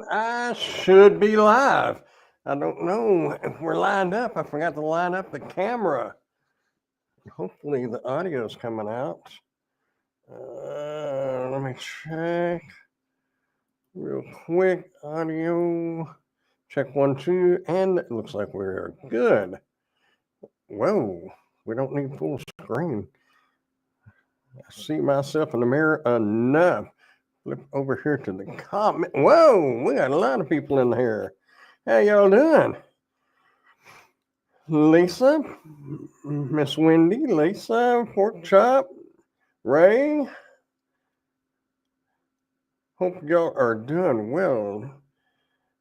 I should be live. I don't know if we're lined up. I forgot to line up the camera. Hopefully the audio's coming out. Let me check real quick. Audio. Check 1, 2, and it looks like we're good. Whoa, we don't need full screen. I see myself in the mirror enough. Flip over here to the comment. Whoa, we got a lot of people in here. How y'all doing? Lisa, Miss Wendy, Lisa, Pork Chop, Ray. Hope y'all are doing well.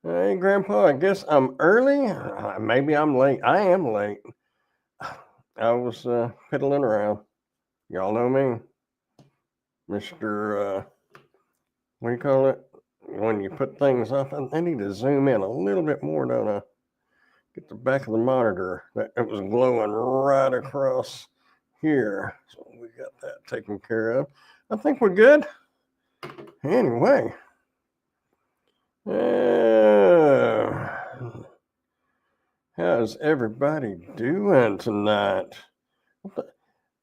Hey, Grandpa, I guess I'm early. Maybe I'm late. I am late. I was piddling around. Y'all know me. Mr. What do you call it? When you put things off, I need to zoom in a little bit more, don't I? Get the back of the monitor. It was glowing right across here. So we got that taken care of. I think we're good. Anyway. How's everybody doing tonight?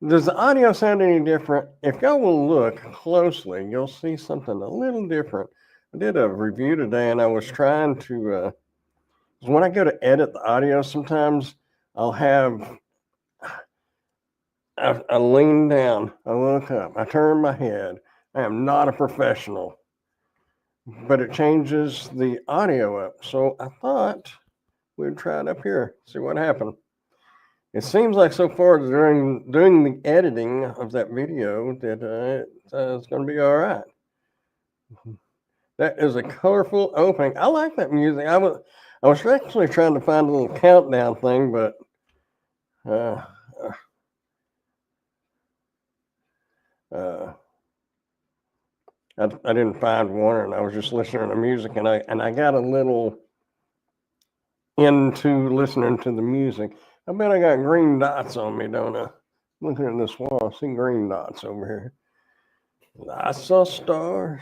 Does the audio sound any different? If y'all will look closely, you'll see something a little different. I did a review today and I was trying to, when I go to edit the audio, sometimes I'll have, I lean down, I look up, I turn my head. I am not a professional, but it changes the audio up. So I thought we'd try it up here, see what happened. It seems like so far during doing the editing of that video that it's going to be all right. That is a colorful opening. I like that music. I was actually trying to find a little countdown thing, but I didn't find one, and I was just listening to music, and I got a little into listening to the music. I bet I got green dots on me, don't I? Looking at this wall, I see green dots over here. I saw stars.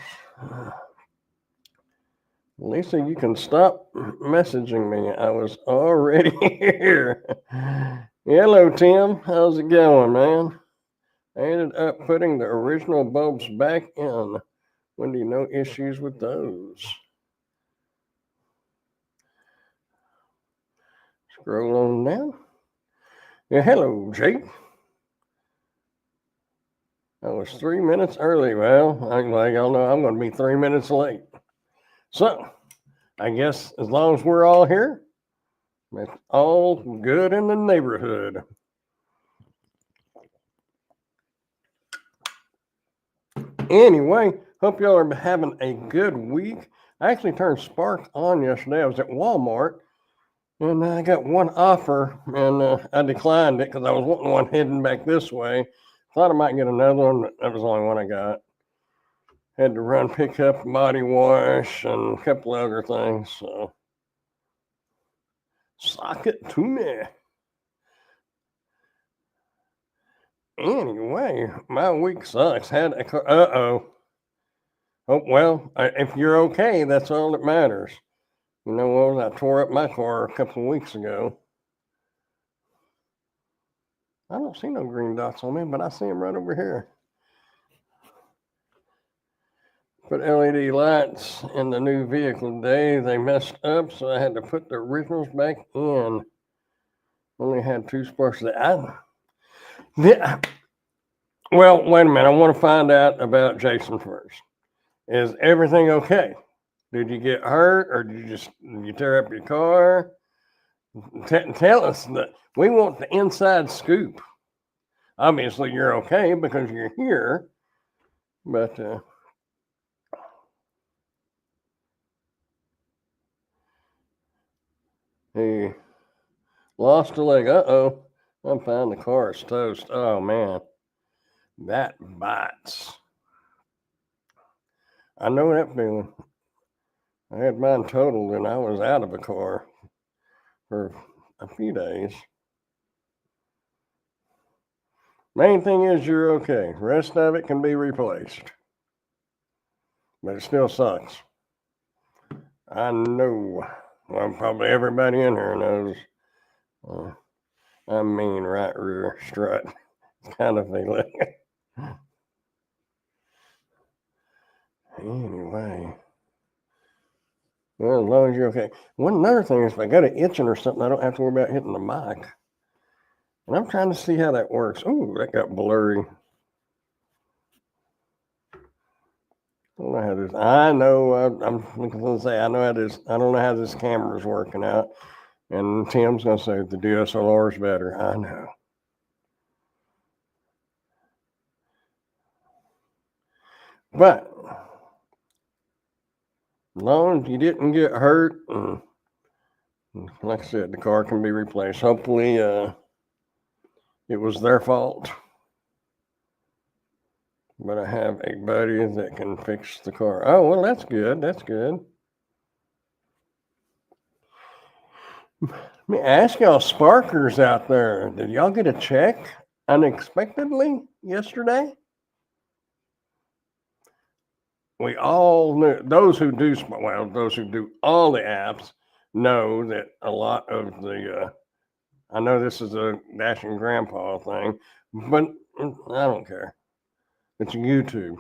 Lisa, you can stop messaging me. I was already here. Hello, Tim. How's it going, man? I ended up putting the original bulbs back in. Wendy, no issues with those. Scroll on down. Yeah, hello, Jake. I was 3 minutes early. Well, like y'all know, I'm going to be 3 minutes late. So, I guess as long as we're all here, it's all good in the neighborhood. Anyway, hope y'all are having a good week. I actually turned Spark on yesterday. I was at Walmart, and I got one offer, and I declined it because I was wanting one heading back this way. Thought I might get another one, but that was the only one I got. Had to run pick up body wash and a couple other things, so sock it to me. Anyway, my week sucks. Had a car. Oh, well, if you're okay, that's all that matters. You know what? I tore up my car a couple of weeks ago. I don't see no green dots on me, but I see them right over here. Put LED lights in the new vehicle today. They messed up, so I had to put the originals back in. Only had 2 sparks there. Well, wait a minute. I want to find out about Jason first. Is everything okay? Did you get hurt, or did you tear up your car? Tell us that. We want the inside scoop. Obviously, you're okay because you're here, but he lost a leg. Uh-oh. I'm fine. The car is toast. Oh, man. That bites. I know that feeling. I had mine totaled and I was out of a car for a few days. Main thing is you're okay. Rest of it can be replaced. But it still sucks. I know. Well, probably everybody in here knows. I mean, right rear strut kind of feeling. Anyway. Well, as long as you're okay. Another thing is if I got an itching or something, I don't have to worry about hitting the mic. And I'm trying to see how that works. Oh, that got blurry. I don't know how this. I know. I'm looking to say I know how this. I don't know how this camera's working out. And Tim's gonna say the DSLR is better. I know. But as long as you didn't get hurt, like I said, the car can be replaced. Hopefully, it was their fault. But I have a buddy that can fix the car. Oh, well, that's good. That's good. Let me ask y'all sparkers out there, did y'all get a check unexpectedly yesterday? We all knew, those who do all the apps know that a lot of the, I know this is a Dashing Grandpa thing, but I don't care. It's YouTube.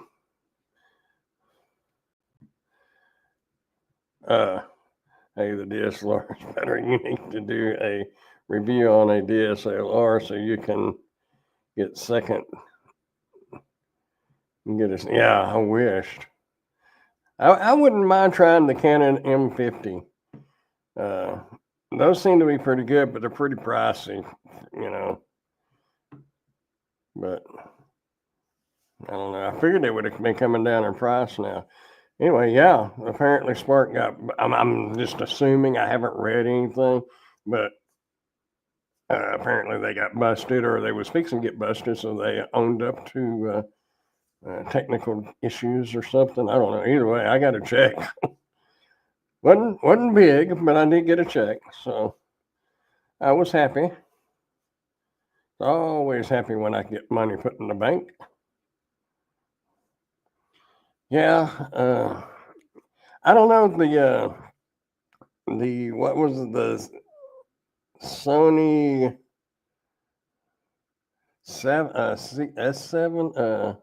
Hey, the DSLR is better. You need to do a review on a DSLR so you can get second. Get us. Yeah, I wished. I wouldn't mind trying the Canon M50. Those seem to be pretty good, but they're pretty pricey, you know. But I don't know. I figured they would have been coming down in price now. Anyway, yeah, apparently Spark got, I'm just assuming, I haven't read anything, but apparently they got busted, or they was fixing to get busted, so they owned up to technical issues or something. I don't know. Either way, I got a check. wasn't big, but I did get a check, so I was happy. Always happy when I get money put in the bank. Yeah, I don't know the what was the Sony S7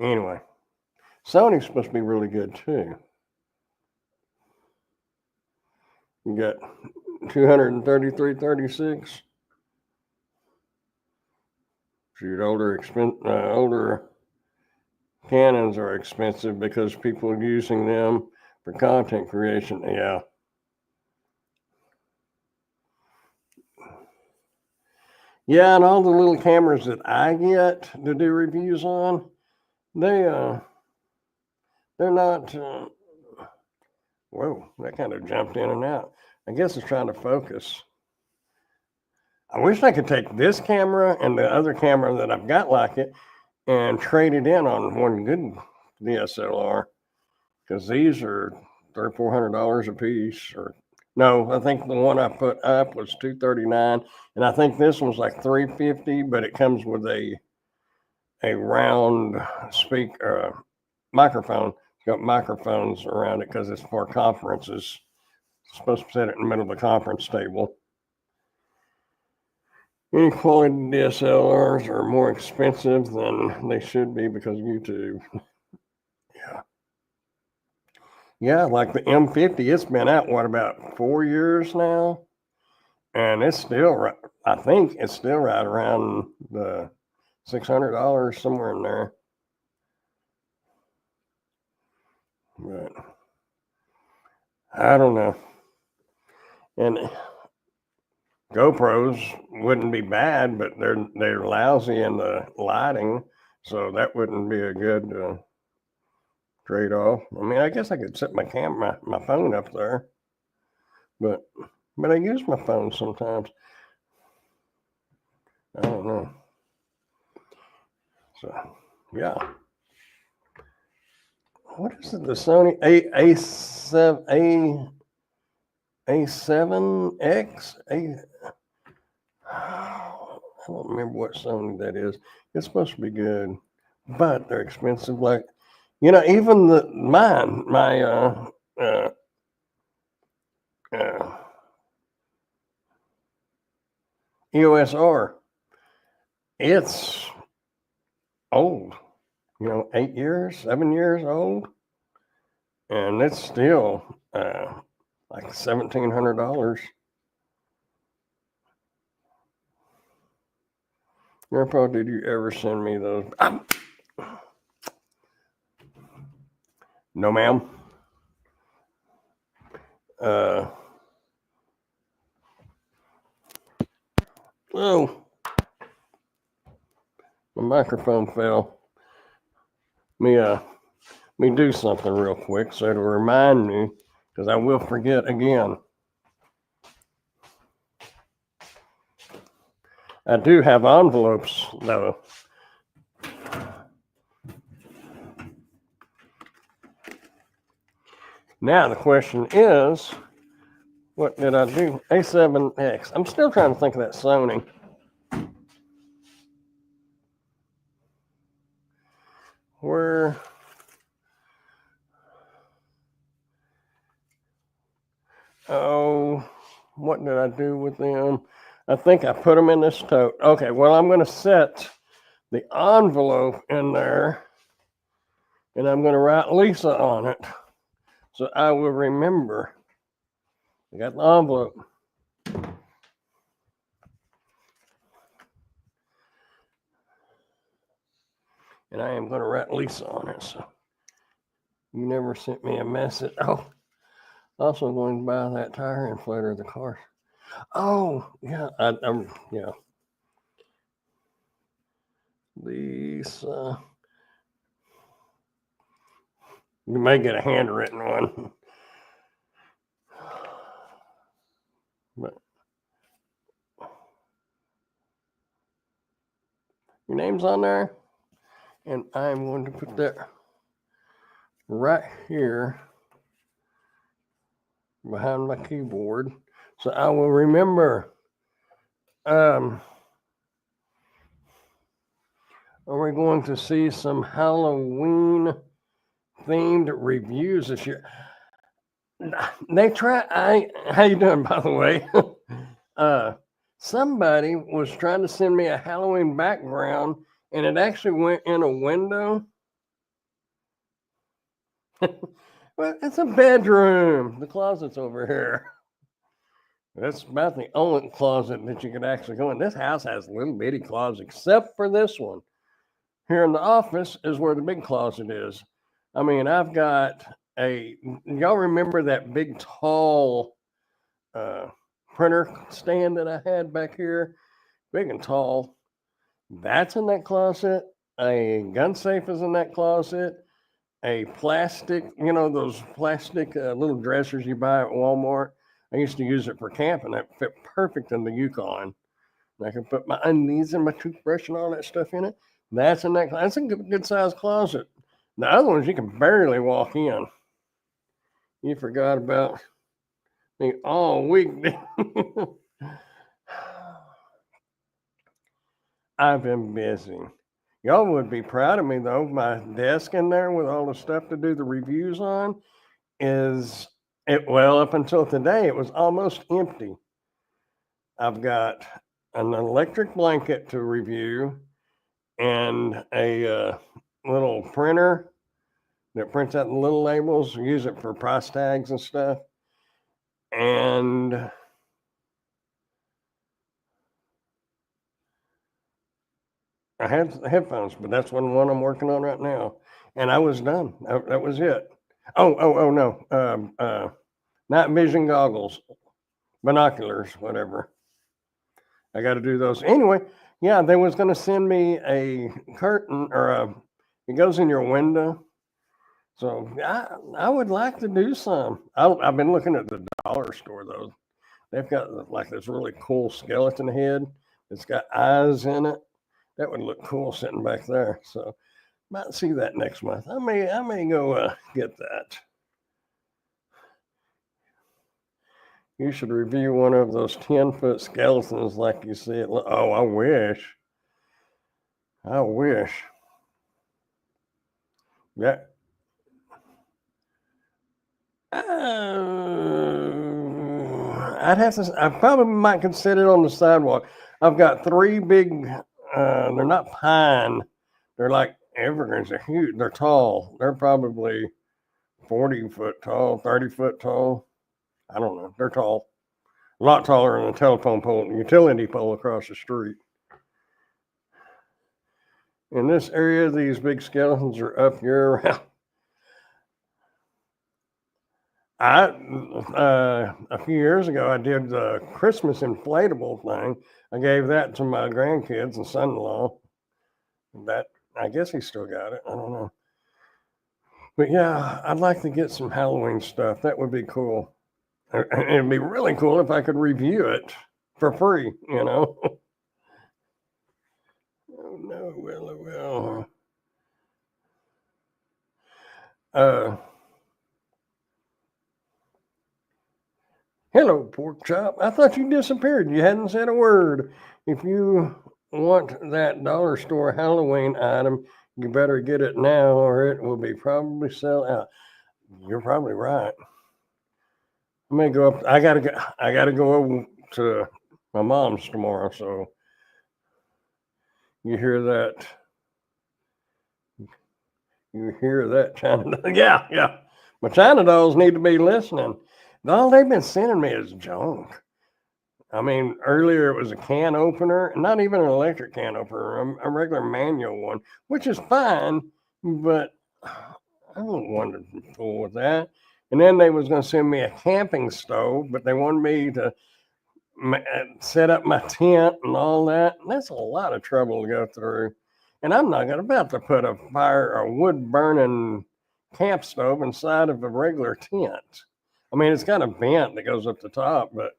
anyway, Sony's supposed to be really good too. You got 233-36. Shoot, older Canons are expensive because people are using them for content creation. Yeah. Yeah, and all the little cameras that I get to do reviews on, they're not. Whoa, that kind of jumped in and out. I guess it's trying to focus. I wish I could take this camera and the other camera that I've got like it and trade it in on one good DSLR, because these are $300-400 a piece. Or no, I think the one I put up was $239, and I think this one's like $350, but it comes with a round microphone. It's got microphones around it because it's for conferences. It's supposed to set it in the middle of the conference table. Any quality DSLRs are more expensive than they should be because of YouTube. Yeah. Yeah, like the M50, it's been out, what, about 4 years now? And it's still, I think it's still right around the $600, somewhere in there. But I don't know. And GoPros wouldn't be bad, but they're lousy in the lighting, so that wouldn't be a good trade-off. I mean, I guess I could set my phone up there, but I use my phone sometimes. I don't know. So yeah. What is it? The Sony A7X? I don't remember what Sony that is. It's supposed to be good, but they're expensive. Like, you know, even my EOS R. It's old, 8 years, 7 years old, and it's still like $1,700. Grandpa, did you ever send me those? No, ma'am. Oh, my microphone fell. Me do something real quick so to remind me, because I will forget again. I do have envelopes, though. Now the question is, what did I do? A7X. I'm still trying to think of that Sony. Where? Oh, what did I do with them? I think I put them in this tote. Okay, well, I'm going to set the envelope in there, and I'm going to write Lisa on it, so I will remember. I got the envelope. And I am going to write Lisa on it, so you never sent me a message. Oh, also going to buy that tire inflator of the car. Oh, yeah, yeah. Lisa. You may get a handwritten one. But your name's on there, and I'm going to put that right here behind my keyboard, so I will remember. Are we going to see some Halloween themed reviews this year? They try. How you doing, by the way? Somebody was trying to send me a Halloween background, and it actually went in a window. Well, it's a bedroom. The closet's over here. That's about the only closet that you could actually go in. This house has little bitty closets, except for this one. Here in the office is where the big closet is. I mean, I've got y'all remember that big, tall printer stand that I had back here? Big and tall. That's in that closet. A gun safe is in that closet. A plastic, those plastic little dressers you buy at Walmart. I used to use it for camping. That fit perfect in the Yukon. I can put my undies and my toothbrush and all that stuff in it. That's in that. That's a good sized closet. The other ones you can barely walk in. You forgot about me all week. I've been busy. Y'all would be proud of me though. My desk in there with all the stuff to do the reviews on is well, up until today, it was almost empty. I've got an electric blanket to review and a little printer that prints out the little labels. Use it for price tags and stuff. And I had headphones, but that's one I'm working on right now. And I was done. That was it. Oh no. Night vision goggles, binoculars, whatever. I got to do those. Anyway, yeah, they was going to send me a curtain it goes in your window. So I would like to do some. I've been looking at the dollar store, though. They've got like this really cool skeleton head. It's got eyes in it. That would look cool sitting back there. So might see that next month. I may go get that. You should review one of those 10-foot skeletons like you see it. Oh, I wish. Yeah. I'd have to. I probably might consider it on the sidewalk. I've got three big. They're not pine. They're like evergreens. They're huge. They're tall. They're probably 40 foot tall, 30 foot tall. I don't know. They're tall. A lot taller than a telephone pole, utility pole across the street. In this area, these big skeletons are up year round. A few years ago, I did the Christmas inflatable thing. I gave that to my grandkids and son-in-law. That I guess he still got it. I don't know. But yeah, I'd like to get some Halloween stuff. That would be cool. It'd be really cool if I could review it for free, you know. Oh no, well. Hello, pork chop. I thought you disappeared. You hadn't said a word. If you want that dollar store Halloween item, you better get it now or it will be probably sell out. You're probably right. I may go up. I gotta go over to my mom's tomorrow, so you hear that? You hear that, China? Yeah. My China dolls need to be listening. All they've been sending me is junk. I mean, earlier it was a can opener, not even an electric can opener, a regular manual one, which is fine, but I don't want to fool with that. And then they was going to send me a camping stove, but they wanted me to set up my tent and all that. And that's a lot of trouble to go through. And I'm not about to put a wood burning camp stove inside of a regular tent. I mean, it's got a vent that goes up the top, but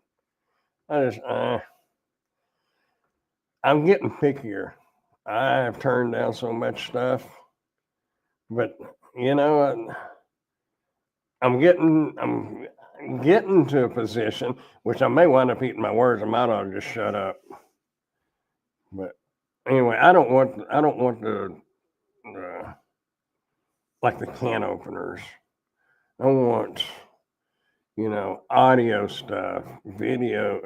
I'm getting pickier. I've turned down so much stuff, but you know, I'm getting to a position which I may wind up eating my words. I might ought to just shut up. But anyway, I don't want the like the can openers. I want, audio stuff, video,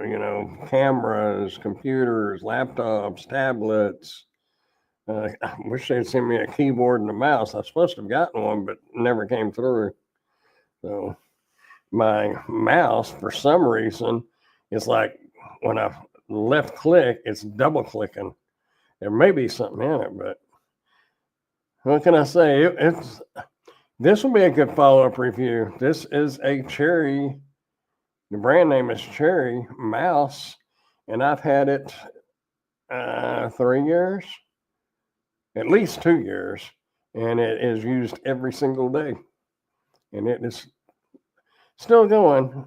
cameras, computers, laptops, tablets. I wish they'd send me a keyboard and a mouse. I was supposed to have gotten one, but never came through. So my mouse, for some reason, is like when I left click, it's double clicking. There may be something in it, but what can I say? This will be a good follow-up review. This is a Cherry. The brand name is Cherry mouse, and I've had it 3 years, at least 2 years, and it is used every single day, and it is still going.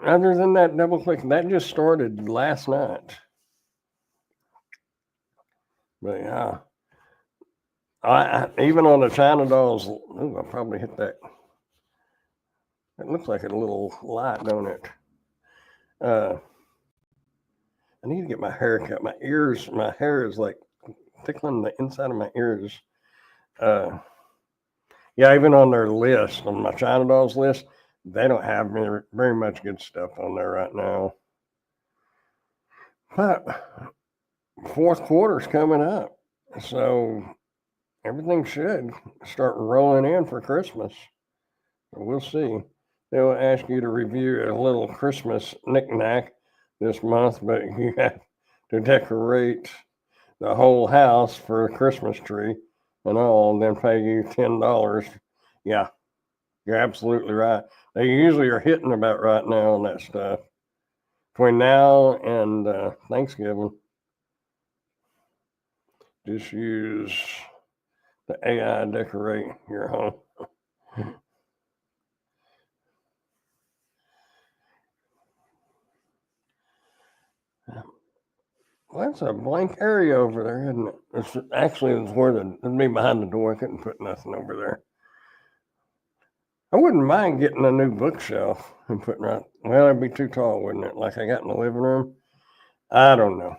Other than that double click, that just started last night. But yeah, I even on the China dolls. Ooh, I probably hit that. It looks like a little light, don't it? I need to get my hair cut. My hair is like tickling the inside of my ears. Yeah, even on their list, on my China dolls list, they don't have very much good stuff on there right now. But fourth quarter's coming up, so everything should start rolling in for Christmas. We'll see. They'll ask you to review a little Christmas knickknack this month, but you have to decorate the whole house for a Christmas tree and all, and then pay you $10. Yeah, you're absolutely right. They usually are hitting about right now on that stuff. Between now and Thanksgiving, just use the AI decorate your home. Well, that's a blank area over there, isn't it? It's where it'd be behind the door. I couldn't put nothing over there. I wouldn't mind getting a new bookshelf and putting right. Well, it'd be too tall, wouldn't it? Like I got in the living room. I don't know.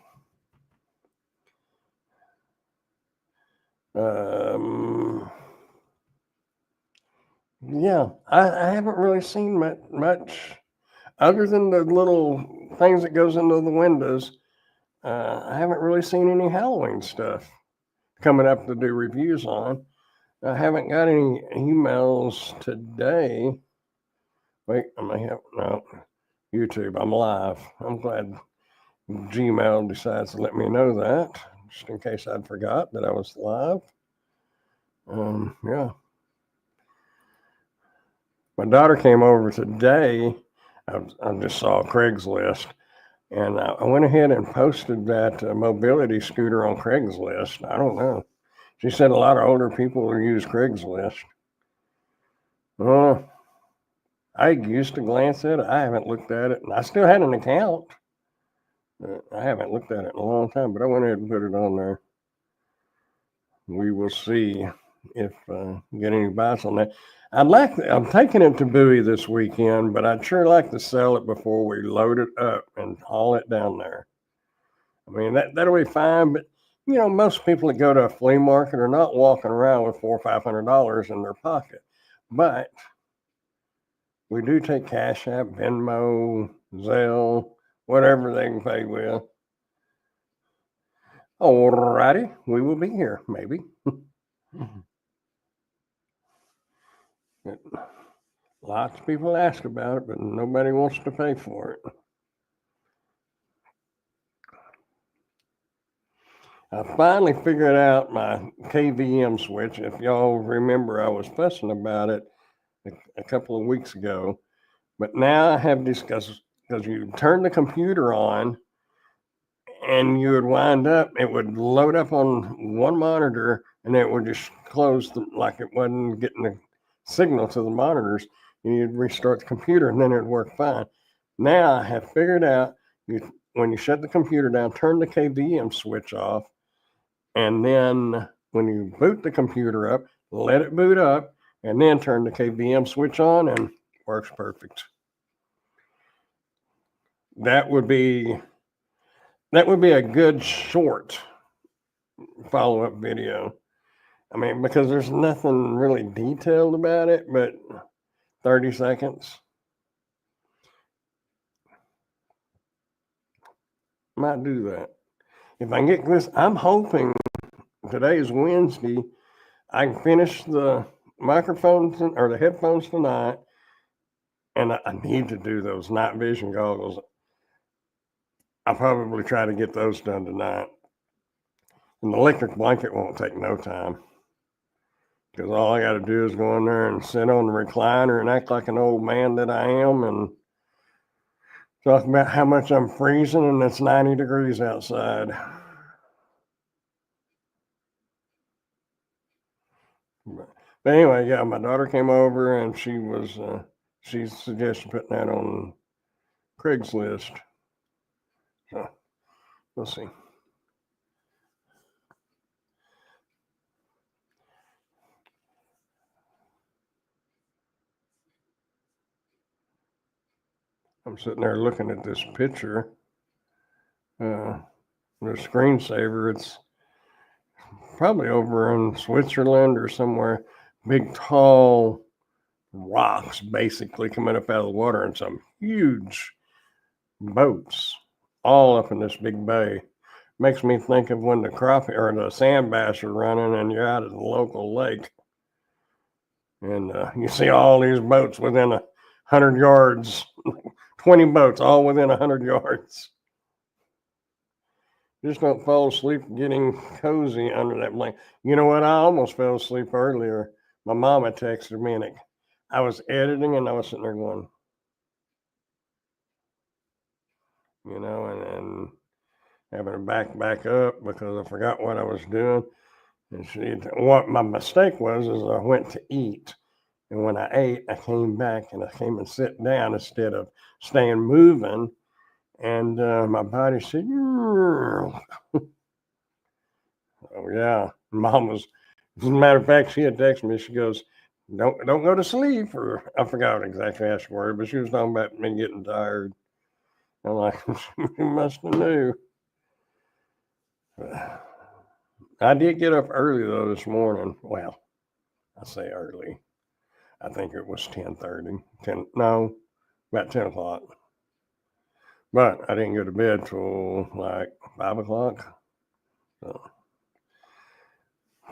Yeah, I haven't really seen much other than the little things that goes into the windows. I haven't really seen any Halloween stuff coming up to do reviews on. I haven't got any emails today. Wait, I may have no YouTube. I'm live. I'm glad Gmail decides to let me know that, just in case I'd forgot that I was live. Yeah. My daughter came over today. I just saw Craigslist, and I went ahead and posted that mobility scooter on Craigslist. I don't know. She said a lot of older people use Craigslist. I used to glance at it. I haven't looked at it. And I still had an account. I haven't looked at it in a long time, but I went ahead and put it on there. We will see if get any bites on that. I'm taking it to Bowie this weekend, but I'd sure like to sell it before we load it up and haul it down there. I mean, that'll be fine, but most people that go to a flea market are not walking around with $400 or $500 in their pocket. But we do take Cash App, Venmo, Zelle, whatever they can pay with. Alrighty, we will be here, maybe. Lots of people ask about it, but nobody wants to pay for it. I finally figured out my KVM switch. If y'all remember, I was fussing about it a couple of weeks ago, but now I have discussed because you turn the computer on and you would wind up, it would load up on one monitor and it would just close like it wasn't getting the signal to the monitors, and you'd restart the computer and then it'd work fine. Now I have figured out when you shut the computer down, turn the KVM switch off, and then when you boot the computer up, let it boot up, and then turn the KVM switch on, and works perfect. That would be a good short follow-up video. I mean, because there's nothing really detailed about it, but 30 seconds. Might do that. If I can get this, I'm hoping today is Wednesday. I can finish the microphones or the headphones tonight, and I need to do those night vision goggles. I'll probably try to get those done tonight. And the electric blanket won't take no time, because all I got to do is go in there and sit on the recliner and act like an old man that I am and talk about how much I'm freezing and it's 90 degrees outside. But anyway, yeah, my daughter came over and she suggested putting that on Craigslist. So we'll see. I'm sitting there looking at this picture, the screensaver. It's probably over in Switzerland or somewhere. Big, tall rocks basically coming up out of the water, and some huge boats all up in this big bay. Makes me think of when the crappie or the sand bass are running and you're out at the local lake, and you see all these boats within 100 yards, 20 boats all within 100 yards. Just don't fall asleep getting cozy under that blanket. You know what? I almost fell asleep earlier. My mama texted me, and I was editing, and I was sitting there going, and having to back up because I forgot what I was doing. And what my mistake was is I went to eat, and when I ate, I came back and I came and sit down instead of staying moving, and my body said, "Oh yeah." Mom was, as a matter of fact, she had texted me. She goes, "Don't go to sleep," or I forgot exactly how she worded, but she was talking about me getting tired. I'm like, "You must have knew." I did get up early though this morning. Well, I say early. I think it was 10:30. About 10 o'clock. But I didn't go to bed till like 5 o'clock. So.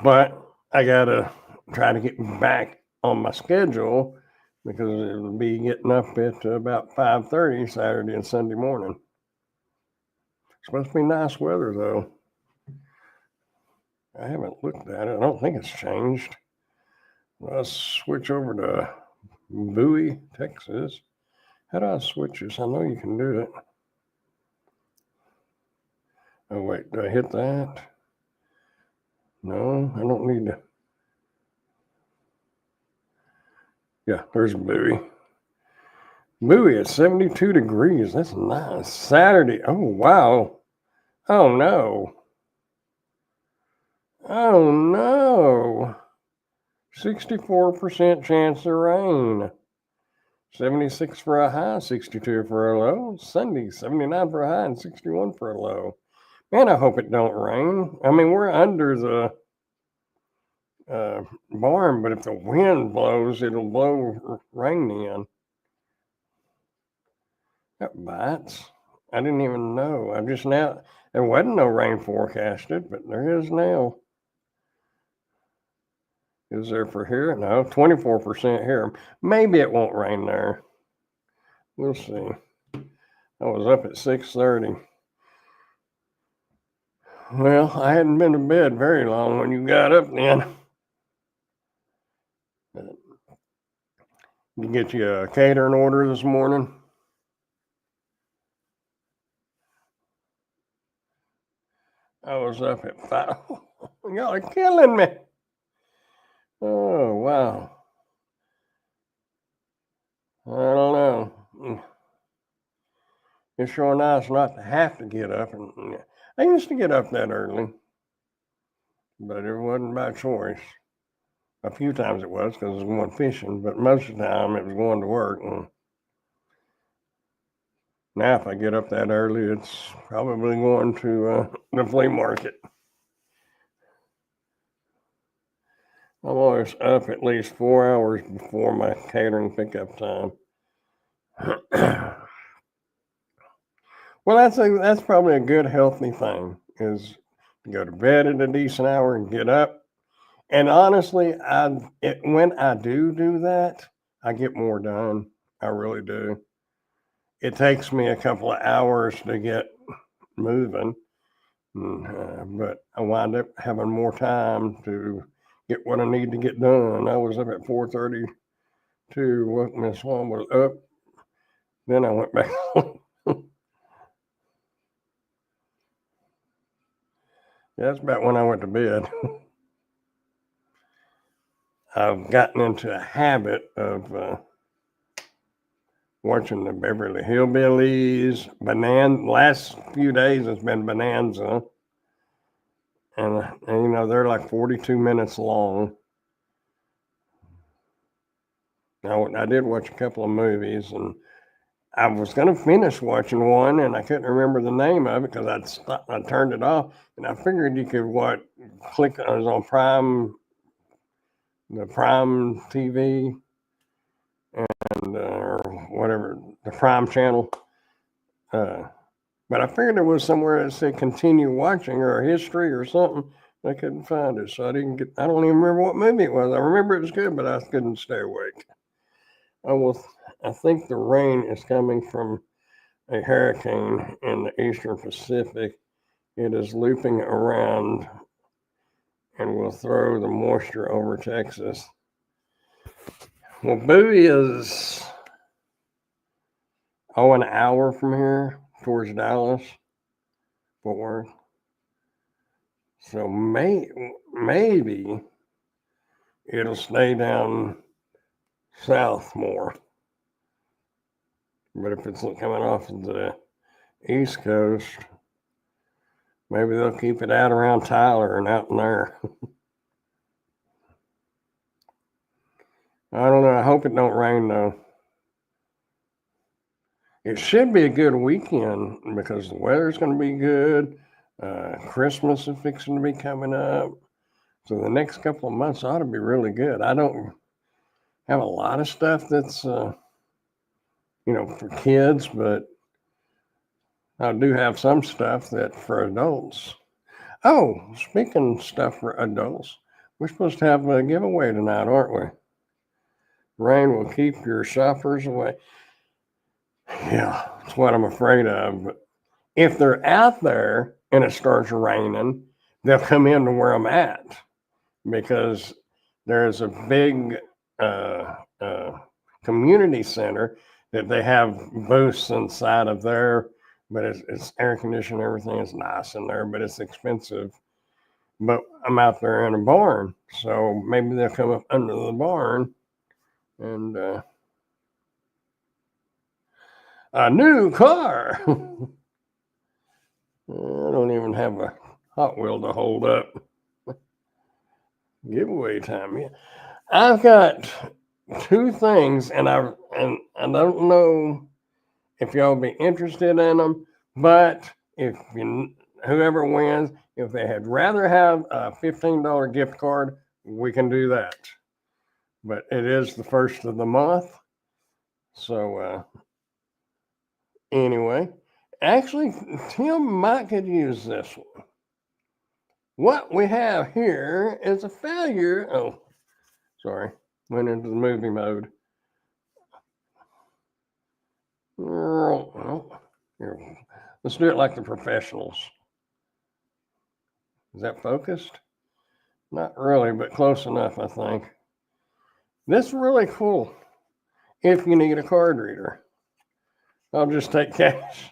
But I got to try to get back on my schedule because it'll be getting up at about 5:30 Saturday and Sunday morning. It's supposed to be nice weather, though. I haven't looked at it. I don't think it's changed. Let's switch over to Bowie, Texas. How do I switch this? I know you can do it. Oh, wait. Do I hit that? No, I don't need to. Yeah, there's Bowie. Bowie at 72 degrees. That's nice. Saturday. Oh, wow. Oh, no. Oh, no. 64% chance of rain. 76 for a high, 62 for a low. Sunday, 79 for a high and 61 for a low. Man, I hope it don't rain. I mean, we're under the barn, but if the wind blows, it'll blow rain in. That bites. I didn't even know. I just now, there wasn't no rain forecasted, but there is now. Is there for here? No, 24% here. Maybe it won't rain there. We'll see. I was up at 6:30. Well, I hadn't been to bed very long when you got up then. You get you a catering order this morning? I was up at 5. Y'all are killing me. Oh, wow. I don't know. It's sure nice not to have to get up. And I used to get up that early, but it wasn't by choice. A few times it was because I was going fishing, but most of the time it was going to work. And now if I get up that early, it's probably going to the flea market. I'm always up at least 4 hours before my catering pickup time. Well, that's probably a good healthy thing is to go to bed at a decent hour and get up. And honestly, when I do that, I get more done. I really do. It takes me a couple of hours to get moving, but I wind up having more time to get what I need to get done. I was up at 4:30 to Miss Swan was up. Then I went back home. Yeah, that's about when I went to bed. I've gotten into a habit of watching the Beverly Hillbillies. Last few days it's been Bonanza. And you know, they're like 42 minutes long. Now, I did watch a couple of movies, and I was going to finish watching one, and I couldn't remember the name of it because I turned it off, and I figured you could click. I was on the Prime TV, and or whatever, the Prime channel. But I figured there was somewhere that said continue watching or history or something. I couldn't find it, so I don't even remember what movie it was. I remember it was good, but I couldn't stay awake. I think the rain is coming from a hurricane in the Eastern Pacific. It is looping around and will throw the moisture over Texas. Well, Bowie is an hour from here towards Dallas, Fort Worth. So maybe it'll stay down south more. But if it's coming off of the East Coast, maybe they'll keep it out around Tyler and out in there. I don't know. I hope it don't rain, though. It should be a good weekend because the weather's going to be good. Christmas is fixing to be coming up. So the next couple of months ought to be really good. have a lot of stuff that's, for kids, but I do have some stuff that for adults. Oh, speaking of stuff for adults, we're supposed to have a giveaway tonight, aren't we? Rain will keep your shoppers away. Yeah, that's what I'm afraid of. But if they're out there and it starts raining, they'll come in to where I'm at because there's a big community center that they have booths inside of there, but it's air conditioned, everything is nice in there, but it's expensive. But I'm out there in a barn, so maybe they'll come up under the barn and a new car. I don't even have a Hot Wheel to hold up. Giveaway time. Yeah. I've got two things, and I don't know if y'all be interested in them, but if whoever wins, if they had rather have a $15 gift card, we can do that. But it is the first of the month, so anyway, actually, Tim might could use this one. What we have here is a failure. Oh, sorry, went into the movie mode. Here, let's do it like the professionals. Is that focused? Not really, but close enough, I think. This is really cool if you need a card reader. I'll just take cash.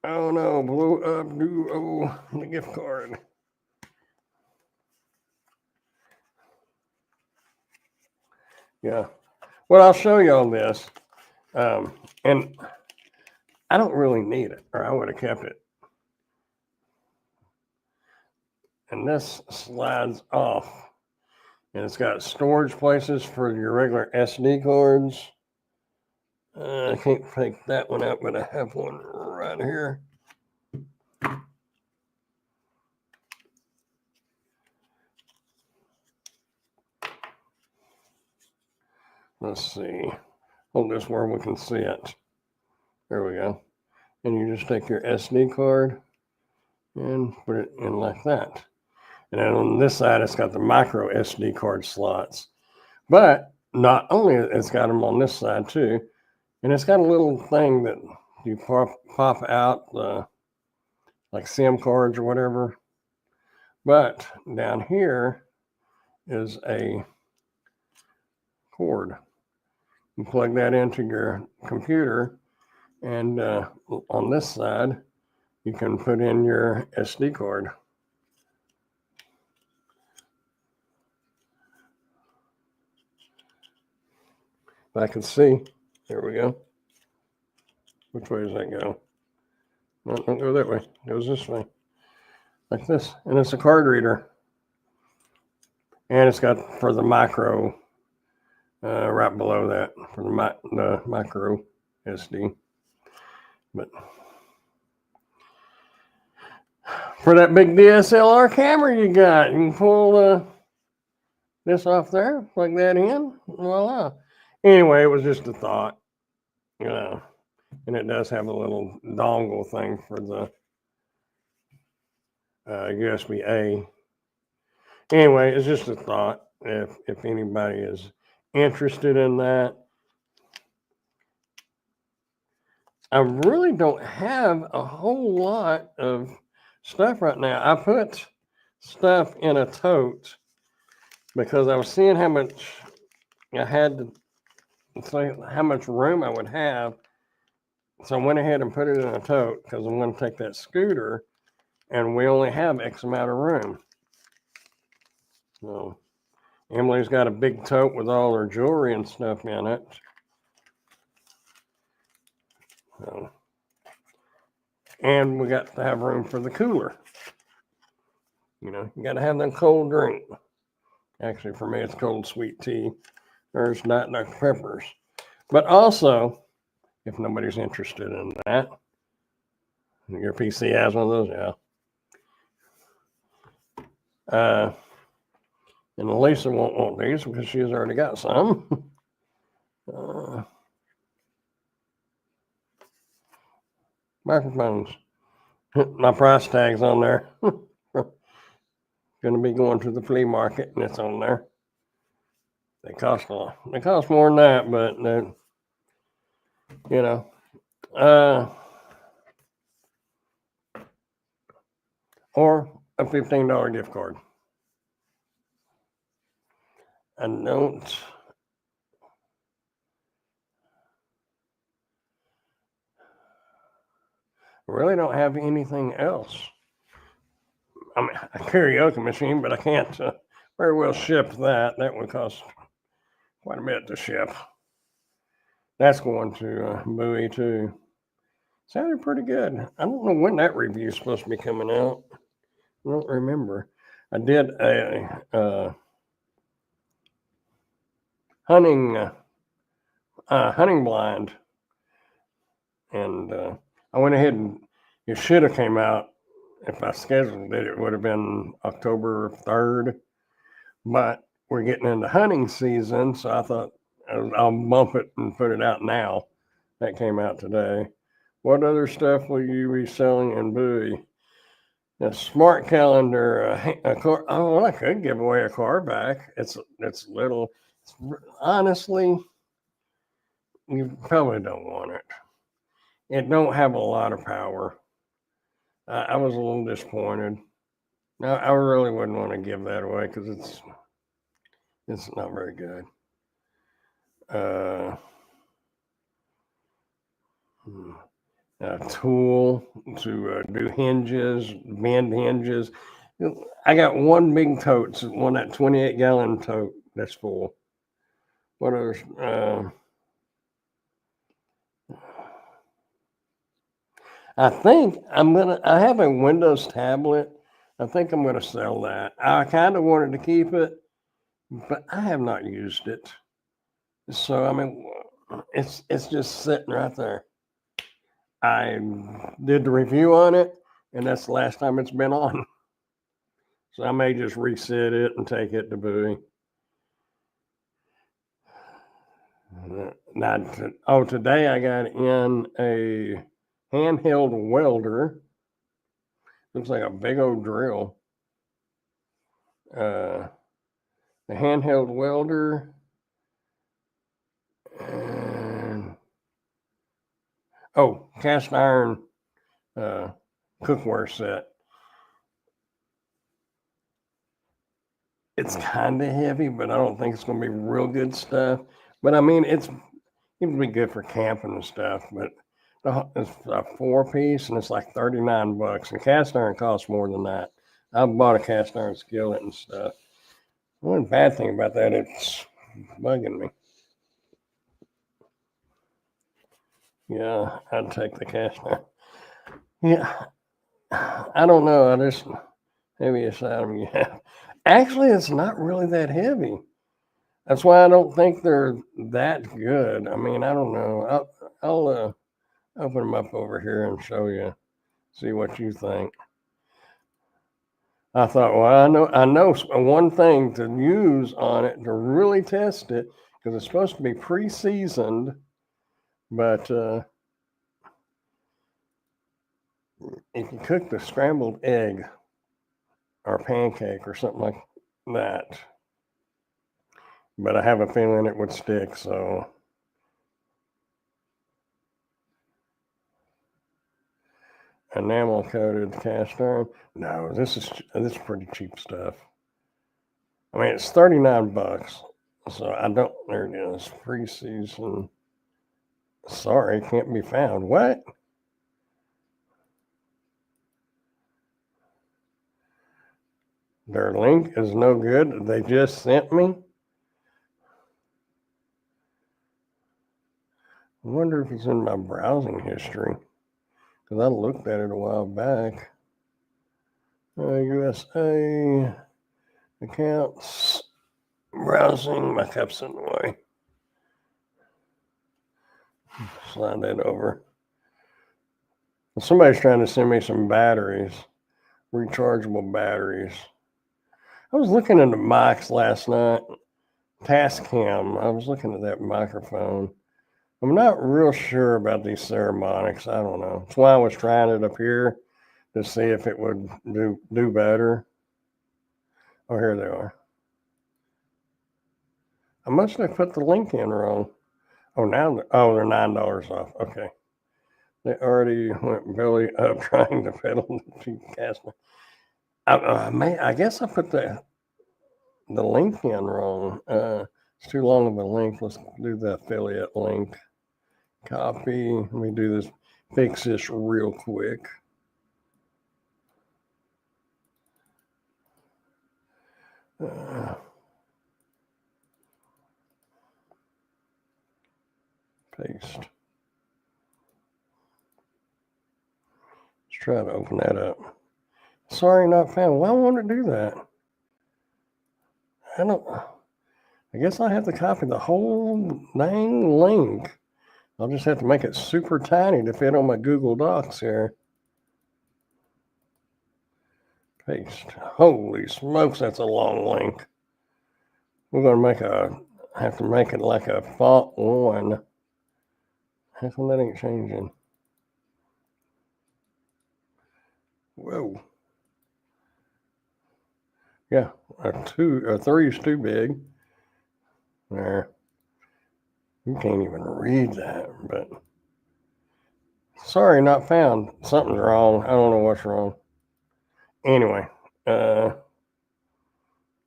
Oh no, blow up duo, the gift card. Yeah. Well, I'll show you all this. And I don't really need it, or I would have kept it. And this slides off. And it's got storage places for your regular SD cards. I can't take that one out, but I have one right here. Let's see. Hold this where we can see it. There we go. And you just take your SD card and put it in like that. And then on this side, it's got the micro SD card slots. But not only it's got them on this side too, and it's got a little thing that you pop out, like SIM cards or whatever. But down here is a cord. You plug that into your computer, and on this side, you can put in your SD card. I can see. There we go. Which way does that go? No, don't go that way. It goes this way. Like this. And it's a card reader. And it's got for the micro right below that for the micro SD. But for that big DSLR camera you got, you can pull this off there, plug that in, voila. Anyway, it was just a thought, and it does have a little dongle thing for the USB-A. Anyway, it's just a thought if anybody is interested in that. I really don't have a whole lot of stuff right now. I put stuff in a tote because I was seeing how much I had to say, how much room I would have. So I went ahead and put it in a tote because I'm going to take that scooter and we only have X amount of room. So Emily's got a big tote with all her jewelry and stuff in it. So, and we got to have room for the cooler. You got to have that cold drink. Actually, for me, it's cold sweet tea. There's Dr. Peppers. But also, if nobody's interested in that, your PC has one of those, yeah. And Lisa won't want these because she's already got some. Microphones. My price tag's on there. Going to be going to the flea market, and it's on there. They cost a lot. They cost more than that, but you know, or a $15 gift card. I really don't have anything else. I mean, a karaoke machine, but I can't very well ship that. That would cost quite a bit to ship. That's going to Bowie too. Sounded pretty good. I don't know when that review is supposed to be coming out. I don't remember. I did a hunting blind, and I went ahead and it should have came out. If I scheduled it, it would have been October 3rd, but we're getting into hunting season, so I thought I'll bump it and put it out now. That came out today. What other stuff will you be selling in Bowie? A smart calendar, a car. Oh, well, I could give away a car back. It's little. Honestly, you probably don't want it. It don't have a lot of power. I was a little disappointed. I really wouldn't want to give that away because it's not very good. A tool to do hinges, bend hinges. I got one big tote, that 28-gallon tote that's full. What else? I think I have a Windows tablet. I think I'm gonna sell that. I kind of wanted to keep it, but I have not used it. So I mean, it's just sitting right there. I did the review on it, and that's the last time it's been on. So I may just reset it and take it to Bowie. Now, today I got in a handheld welder. Looks like a big old drill. The handheld welder. And cast iron cookware set. It's kind of heavy, but I don't think it's going to be real good stuff. But I mean, it would be good for camping and stuff. But it's a 4-piece, and it's like $39. And cast iron costs more than that. I bought a cast iron skillet and stuff. One bad thing about that, it's bugging me. Yeah, I'd take the cast iron. Yeah, I don't know. I just heaviest item you have. Actually, it's not really that heavy. That's why I don't think they're that good. I mean, I don't know. I'll open them up over here and show you, see what you think. I thought, well, I know one thing to use on it to really test it, because it's supposed to be pre-seasoned, but if you cook the scrambled egg or pancake or something like that, but I have a feeling it would stick, so. Enamel coated cast iron. No, this is pretty cheap stuff. I mean, it's $39, so I don't. There it is, pre-season. Sorry, can't be found. What? Their link is no good. They just sent me. I wonder if it's in my browsing history, because I looked at it a while back. USA accounts, browsing. My cup's in the way. Slide that over. Somebody's trying to send me some batteries, rechargeable batteries. I was looking into mics last night. Tascam. I was looking at that microphone. I'm not real sure about these ceremonics. I don't know. That's why I was trying it up here to see if it would do better. Oh, here they are. I must have put the link in wrong. Oh, now they're $9 off. Okay. They already went belly up trying to pedal the cheap Casper. I guess I put the link in wrong. It's too long of a link. Let's do the affiliate link. Copy. Let me do this. Fix this real quick. Paste. Let's try to open that up. Sorry, not found. Why won't it do that? I guess I have to copy the whole dang link. I'll just have to make it super tiny to fit on my Google Docs here. Paste. Holy smokes, that's a long link. We're gonna have to make it like a font 1. How come that ain't changing? Whoa. Yeah, a 3 is too big. There. You can't even read that, but sorry, not found. Something's wrong. I don't know what's wrong. Anyway,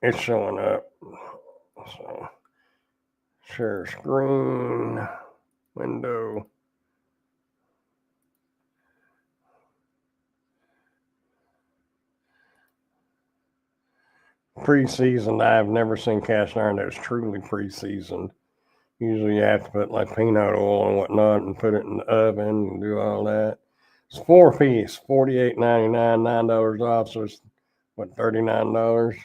it's showing up. So, share screen, window. Pre-seasoned. I've never seen cast iron that's truly pre-seasoned. Usually you have to put like peanut oil and whatnot and put it in the oven and do all that. It's 4-piece, $48.99, $9 off, so it's what, $39?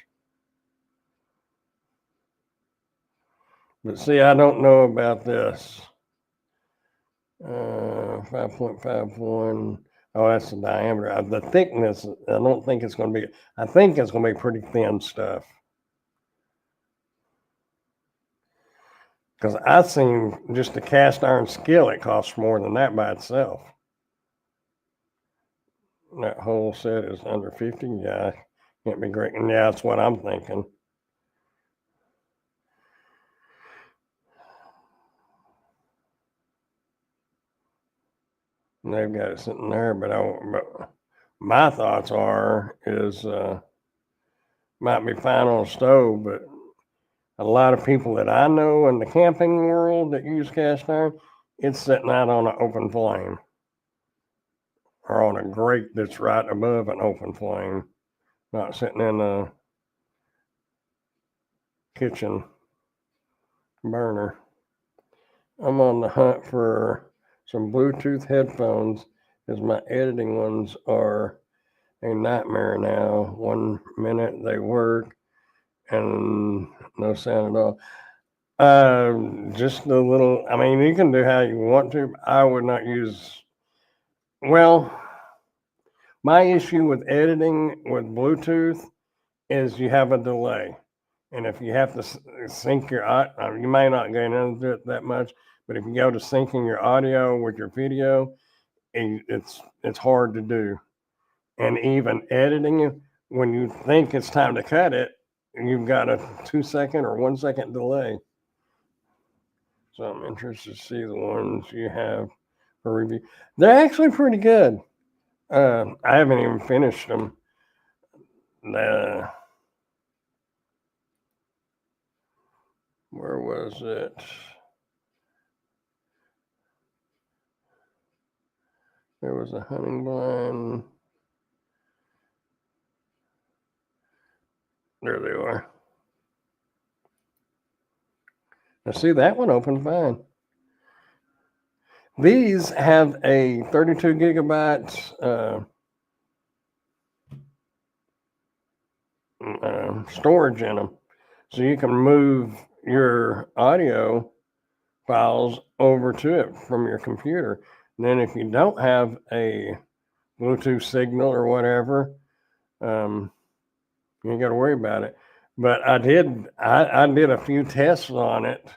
But see, I don't know about this. 5.51. Oh, that's the diameter. The thickness, I don't think it's going to be, I think it's going to be pretty thin stuff. Because I've seen just a cast iron skillet costs more than that by itself. That whole set is under 50. Yeah, can't be great. And yeah, that's what I'm thinking. And they've got it sitting there, but my thoughts is might be fine on a stove, but a lot of people that I know in the camping world that use cast iron, it's sitting out on an open flame or on a grate that's right above an open flame, not sitting in a kitchen burner. I'm on the hunt for some Bluetooth headphones as my editing ones are a nightmare now. 1 minute they work and no sound at all. Just a little, I mean, you can do how you want to. I would not use, well, my issue with editing with Bluetooth is you have a delay. And if you have to sync your, you may not get into it that much, but if you go to syncing your audio with your video, it's hard to do. And even editing it, when you think it's time to cut it, you've got a 2-second or 1 second delay. So I'm interested to see the ones you have for review. They're actually pretty good. I haven't even finished them. Where was it? There was a hunting blind. There they are. Now see, that one opened fine. These have a 32 gigabytes storage in them. So you can move your audio files over to it from your computer. And then if you don't have a Bluetooth signal or whatever, you ain't got to worry about it. But I did a few tests on it.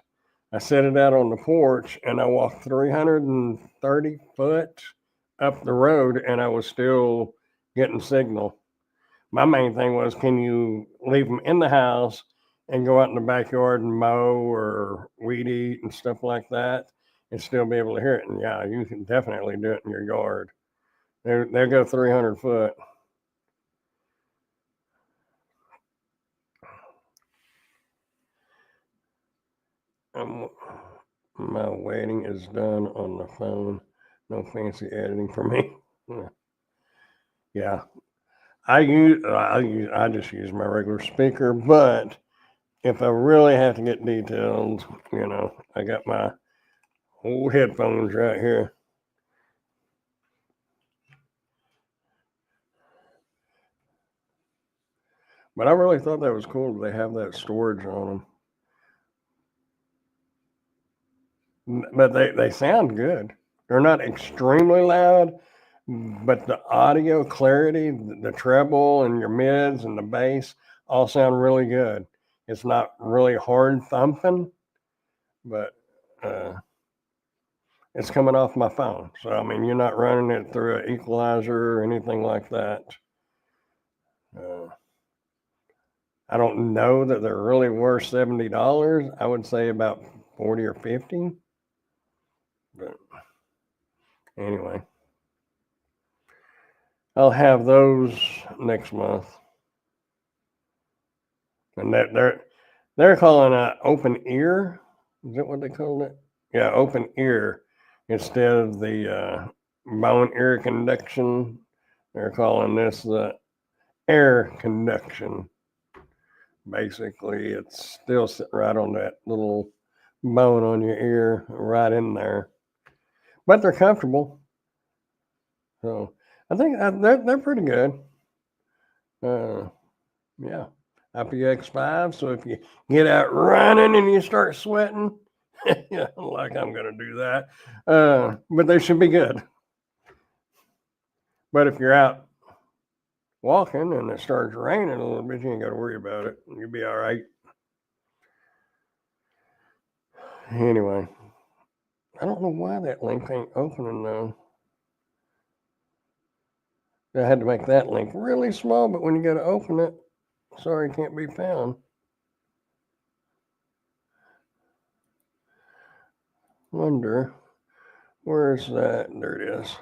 I set it out on the porch and I walked 330 foot up the road and I was still getting signal. My main thing was, can you leave them in the house and go out in the backyard and mow or weed eat and stuff like that and still be able to hear it? And yeah, you can definitely do it in your yard. They'll go 300 foot. My waiting is done on the phone. No fancy editing for me. Yeah, I just use my regular speaker, but if I really have to get detailed, I got my old headphones right here. But I really thought that was cool. They have that storage on them. But they sound good. They're not extremely loud, but the audio clarity, the treble and your mids and the bass all sound really good. It's not really hard thumping, but it's coming off my phone. So, I mean, you're not running it through an equalizer or anything like that. I don't know that they're really worth $70. I would say about 40 or 50. But anyway, I'll have those next month. And they're calling it open ear. Is that what they call it? Yeah, open ear instead of the bone ear conduction. They're calling this the air conduction. Basically, it's still sitting right on that little bone on your ear, right in there. But they're comfortable. So I think they're pretty good. Yeah. IPX5. So if you get out running and you start sweating, like I'm going to do that, but they should be good. But if you're out walking and it starts raining a little bit, you ain't got to worry about it. You'll be all right. Anyway, I don't know why that link ain't opening though. I had to make that link really small, but when you go to open it, sorry, can't be found. Wonder, where's that? There it is.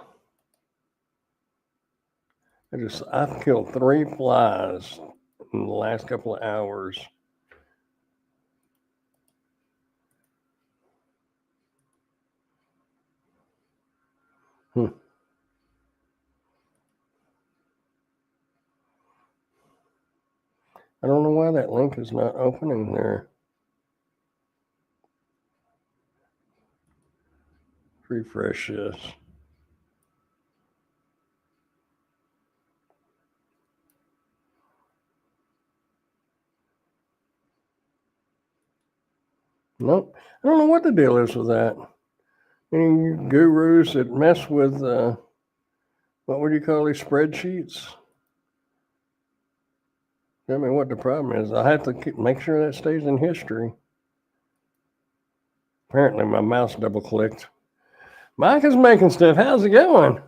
I've killed 3 flies in the last couple of hours. I don't know why that link is not opening there. Refresh this. Nope. I don't know what the deal is with that. Any gurus that mess with, what would you call these spreadsheets? Tell me what the problem is. I have to make sure that stays in history. Apparently my mouse double clicked. Mike is making stuff. How's it going?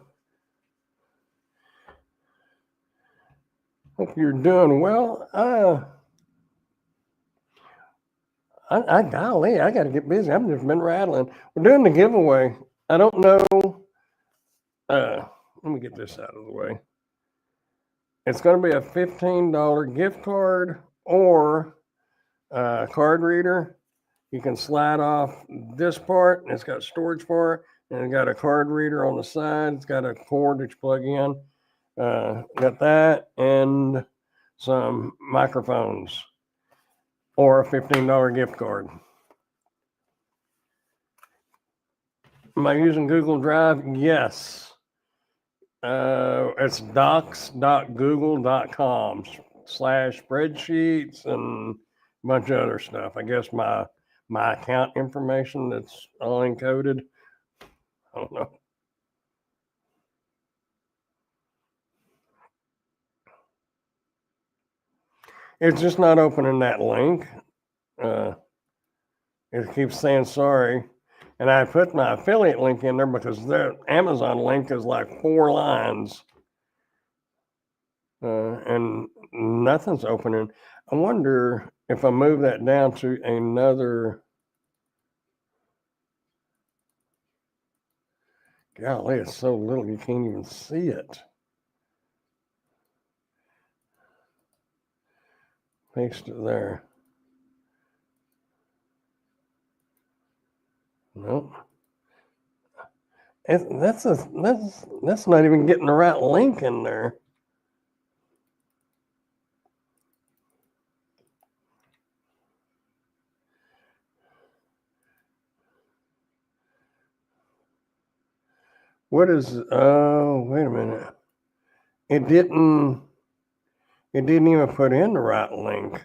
Hope you're doing well. Golly, I got to get busy. I've just been rattling. We're doing the giveaway. I don't know. Let me get this out of the way. It's going to be a $15 gift card or a card reader. You can slide off this part, and it's got storage for it, and it's got a card reader on the side. It's got a cord that you plug in. Got that and some microphones or a $15 gift card. Am I using Google Drive? Yes. It's docs.google.com/spreadsheets and a bunch of other stuff. I guess my account information that's all encoded. I don't know. It's just not opening that link. It keeps saying sorry. And I put my affiliate link in there because their Amazon link is like 4 lines. And nothing's opening. I wonder if I move that down to another. Golly, it's so little you can't even see it. Paste it there. Nope. That's not even getting the right link in there. What is? Oh, wait a minute. It didn't even put in the right link.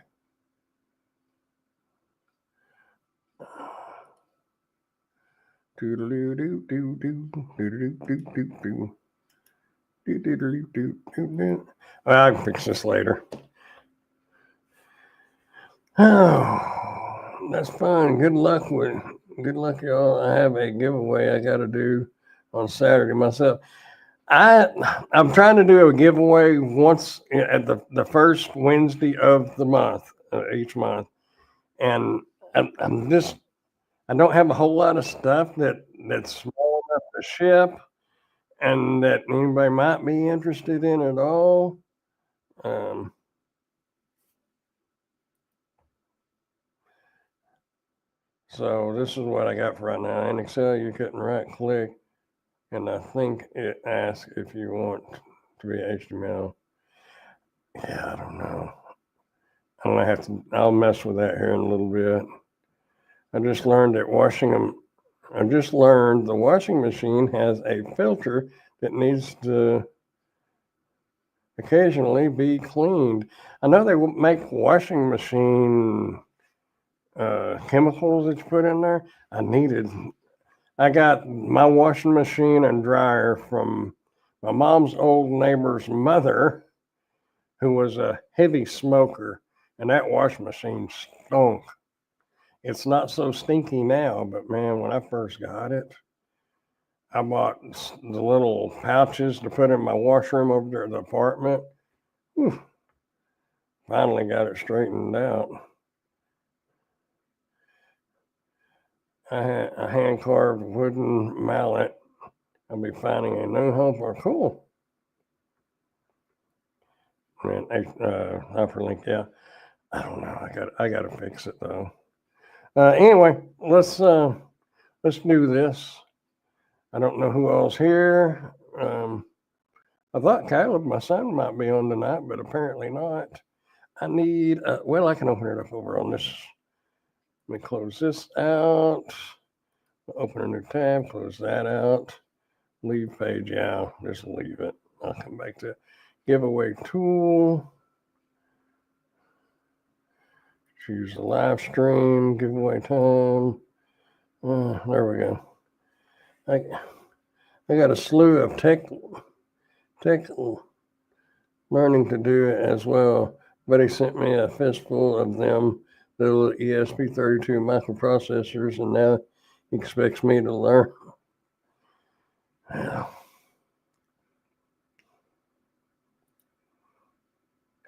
Well, I can fix this later. Oh, that's fine. Good luck, y'all. I have a giveaway I got to do on Saturday myself. I'm trying to do a giveaway once at the first Wednesday of the month, each month, and I don't have a whole lot of stuff that's small enough to ship, and that anybody might be interested in at all. So this is what I got for right now. In Excel, you couldn't right click, and I think it asks if you want to be HTML. Yeah, I don't know. I'll mess with that here in a little bit. I just learned the washing machine has a filter that needs to occasionally be cleaned. I know they make washing machine chemicals that you put in there. I got my washing machine and dryer from my mom's old neighbor's mother, who was a heavy smoker, and that washing machine stunk. It's not so stinky now, but man, when I first got it, I bought the little pouches to put in my washroom over there at the apartment. Whew. Finally got it straightened out. I had a hand-carved wooden mallet. I'll be finding a new home for. Cool. Man, hyperlink, yeah. I don't know. I gotta fix it though. Anyway, let's do this. I don't know who else here. I thought Caleb, my son, might be on tonight, but apparently not. I need. Well, I can open it up over on this. Let me close this out. Open a new tab. Close that out. Leave page. Yeah, just leave it. I'll come back to giveaway tool. Choose the live stream, giveaway time. There we go. I got a slew of tech learning to do as well. But he sent me a fistful of them, little ESP32 microprocessors, and now he expects me to learn. Yeah.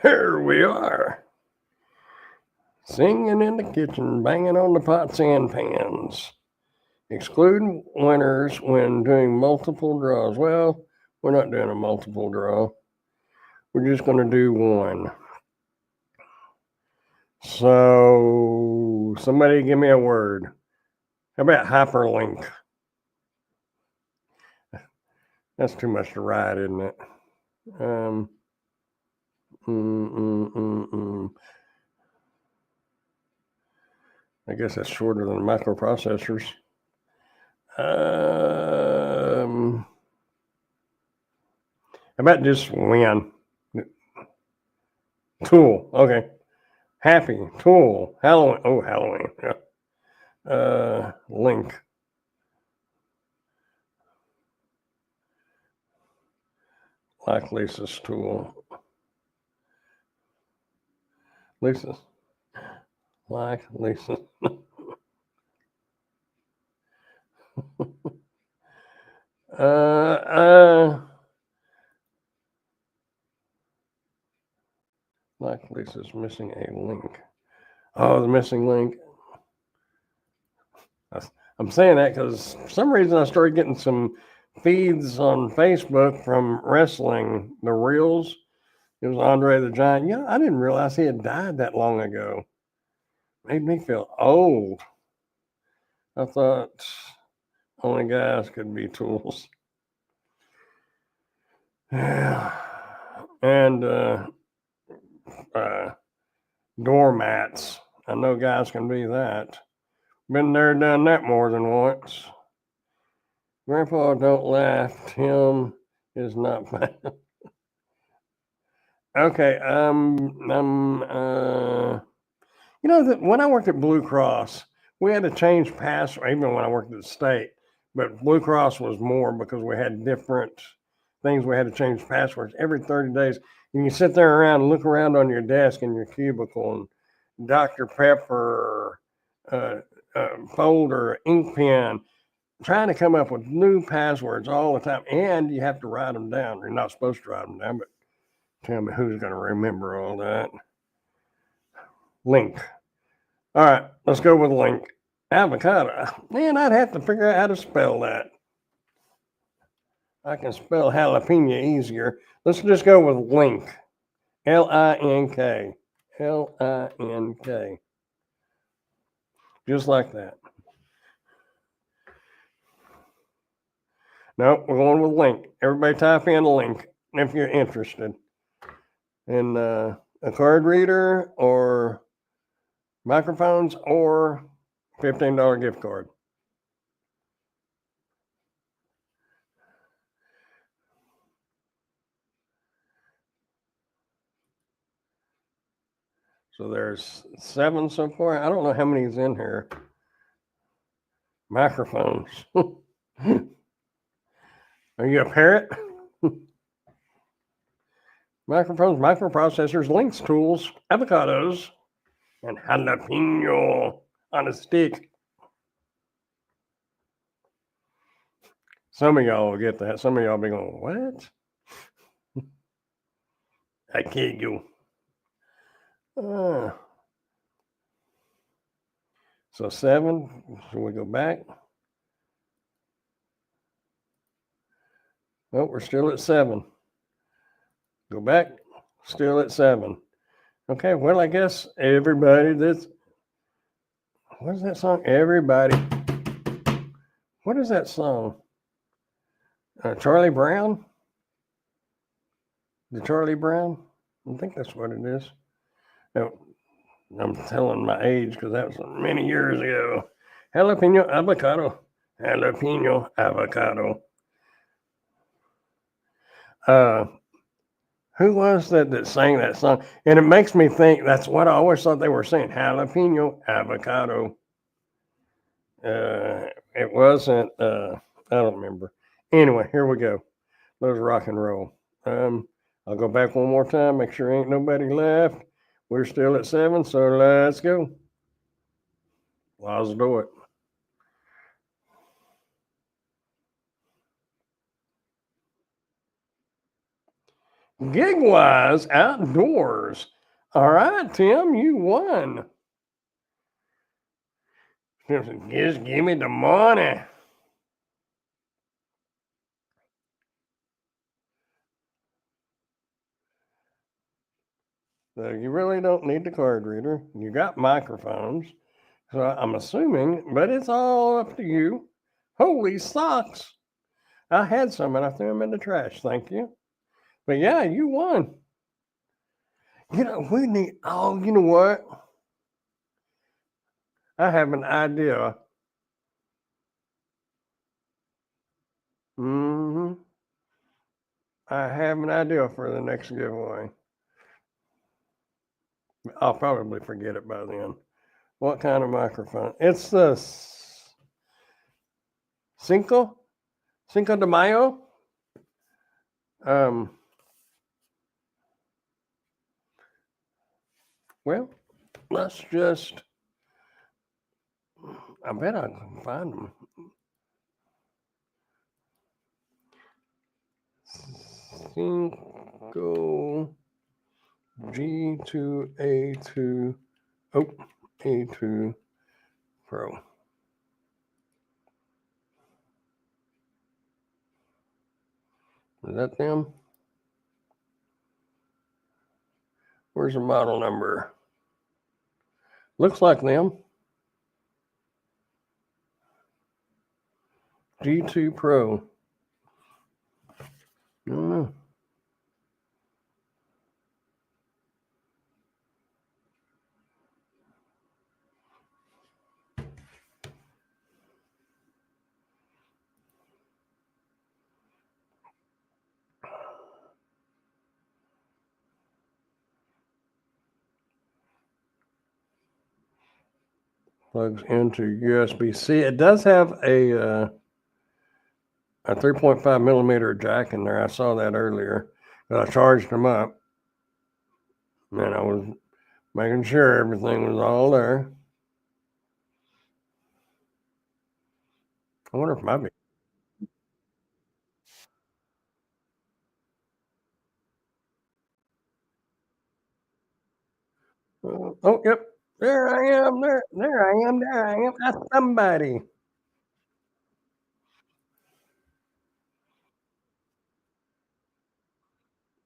Here we are. Singing in the kitchen, banging on the pots and pans. Exclude winners when doing multiple draws. Well, we're not doing a multiple draw. We're just going to do one. So, somebody give me a word. How about hyperlink? That's too much to write, isn't it? I guess that's shorter than microprocessors. How about just win? Tool. Okay. Happy. Tool. Halloween. Oh, Halloween. Yeah. Link. Like Lisa's tool. Lisa. Like Lisa. Like Lisa's missing a link. Oh, the missing link. I'm saying that because for some reason I started getting some feeds on Facebook from wrestling, the reels. It was Andre the Giant. Yeah, I didn't realize he had died that long ago. Made me feel old. I thought only guys could be tools. Yeah. And doormats. I know guys can be that. Been there, done that more than once. Grandpa, don't laugh. Tim is not fine. Okay. You know that when I worked at Blue Cross, we had to change password. Even when I worked at the state, but Blue Cross was more because we had different things. We had to change passwords every 30 days. And you sit there around and look around on your desk in your cubicle, and Dr. Pepper, folder, ink pen, trying to come up with new passwords all the time. And you have to write them down. You're not supposed to write them down, but tell me who's going to remember all that. Link. All right, let's go with link. Avocado. Man, I'd have to figure out how to spell that. I can spell jalapeno easier. Let's just go with link. L-I-N-K. L-I-N-K. Just like that. No, we're going with link. Everybody type in link if you're interested in a card reader or microphones or $15 gift card. So there's 7 so far. I don't know how many's in here. Microphones. Are you a parrot? Microphones, microprocessors, links, tools, avocados, and jalapeno on a stick. Some of y'all will get that. Some of y'all be going, what? I can't go. So 7. Should we go back? No, we're still at 7. Go back. Still at 7. Okay, well, I guess everybody that's... What is that song? Everybody. What is that song? Charlie Brown? The Charlie Brown? I think that's what it is. No, I'm telling my age because that was many years ago. Jalapeno avocado. Jalapeno avocado. Who was that sang that song? And it makes me think that's what I always thought they were saying. Jalapeno avocado. It wasn't, I don't remember. Anyway, here we go. Let's rock and roll. I'll go back one more time, make sure ain't nobody left. We're still at 7, so let's go. Let's do it. Gig-wise outdoors. All right, Tim, you won. Just give me the money. So you really don't need the card reader. You got microphones. So I'm assuming, but it's all up to you. Holy socks. I had some and I threw them in the trash. Thank you. But yeah, you won. You know, we need, oh, you know what? I have an idea. I have an idea for the next giveaway. I'll probably forget it by then. What kind of microphone? It's the Cinco de Mayo. Well, let's just. I bet I can find them. Cinco G2A2. Oh, A2 Pro. Is that them? Where's the model number? Looks like them. G2 Pro. I don't know. Plugs into USB-C. It does have a 3.5 millimeter jack in there. I saw that earlier. But I charged them up. And I was making sure everything was all there. I wonder if it might be. Oh, yep. There I am. There I am. There I am. That's somebody.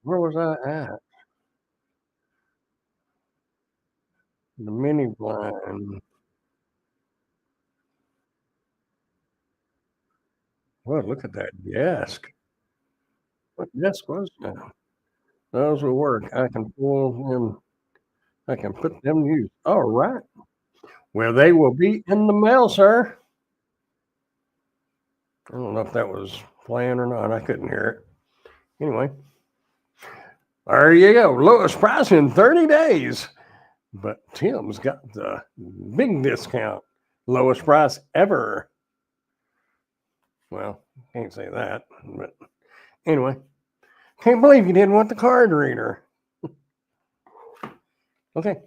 Where was I at? The mini blind. Well, look at that desk. What desk was that? Those will work. I can pull them. I can put them to use. All right. Well, they will be in the mail, sir. I don't know if that was playing or not. I couldn't hear it. Anyway, there you go. Lowest price in 30 days. But Tim's got the big discount. Lowest price ever. Well, can't say that. But anyway, can't believe you didn't want the card reader. Okay.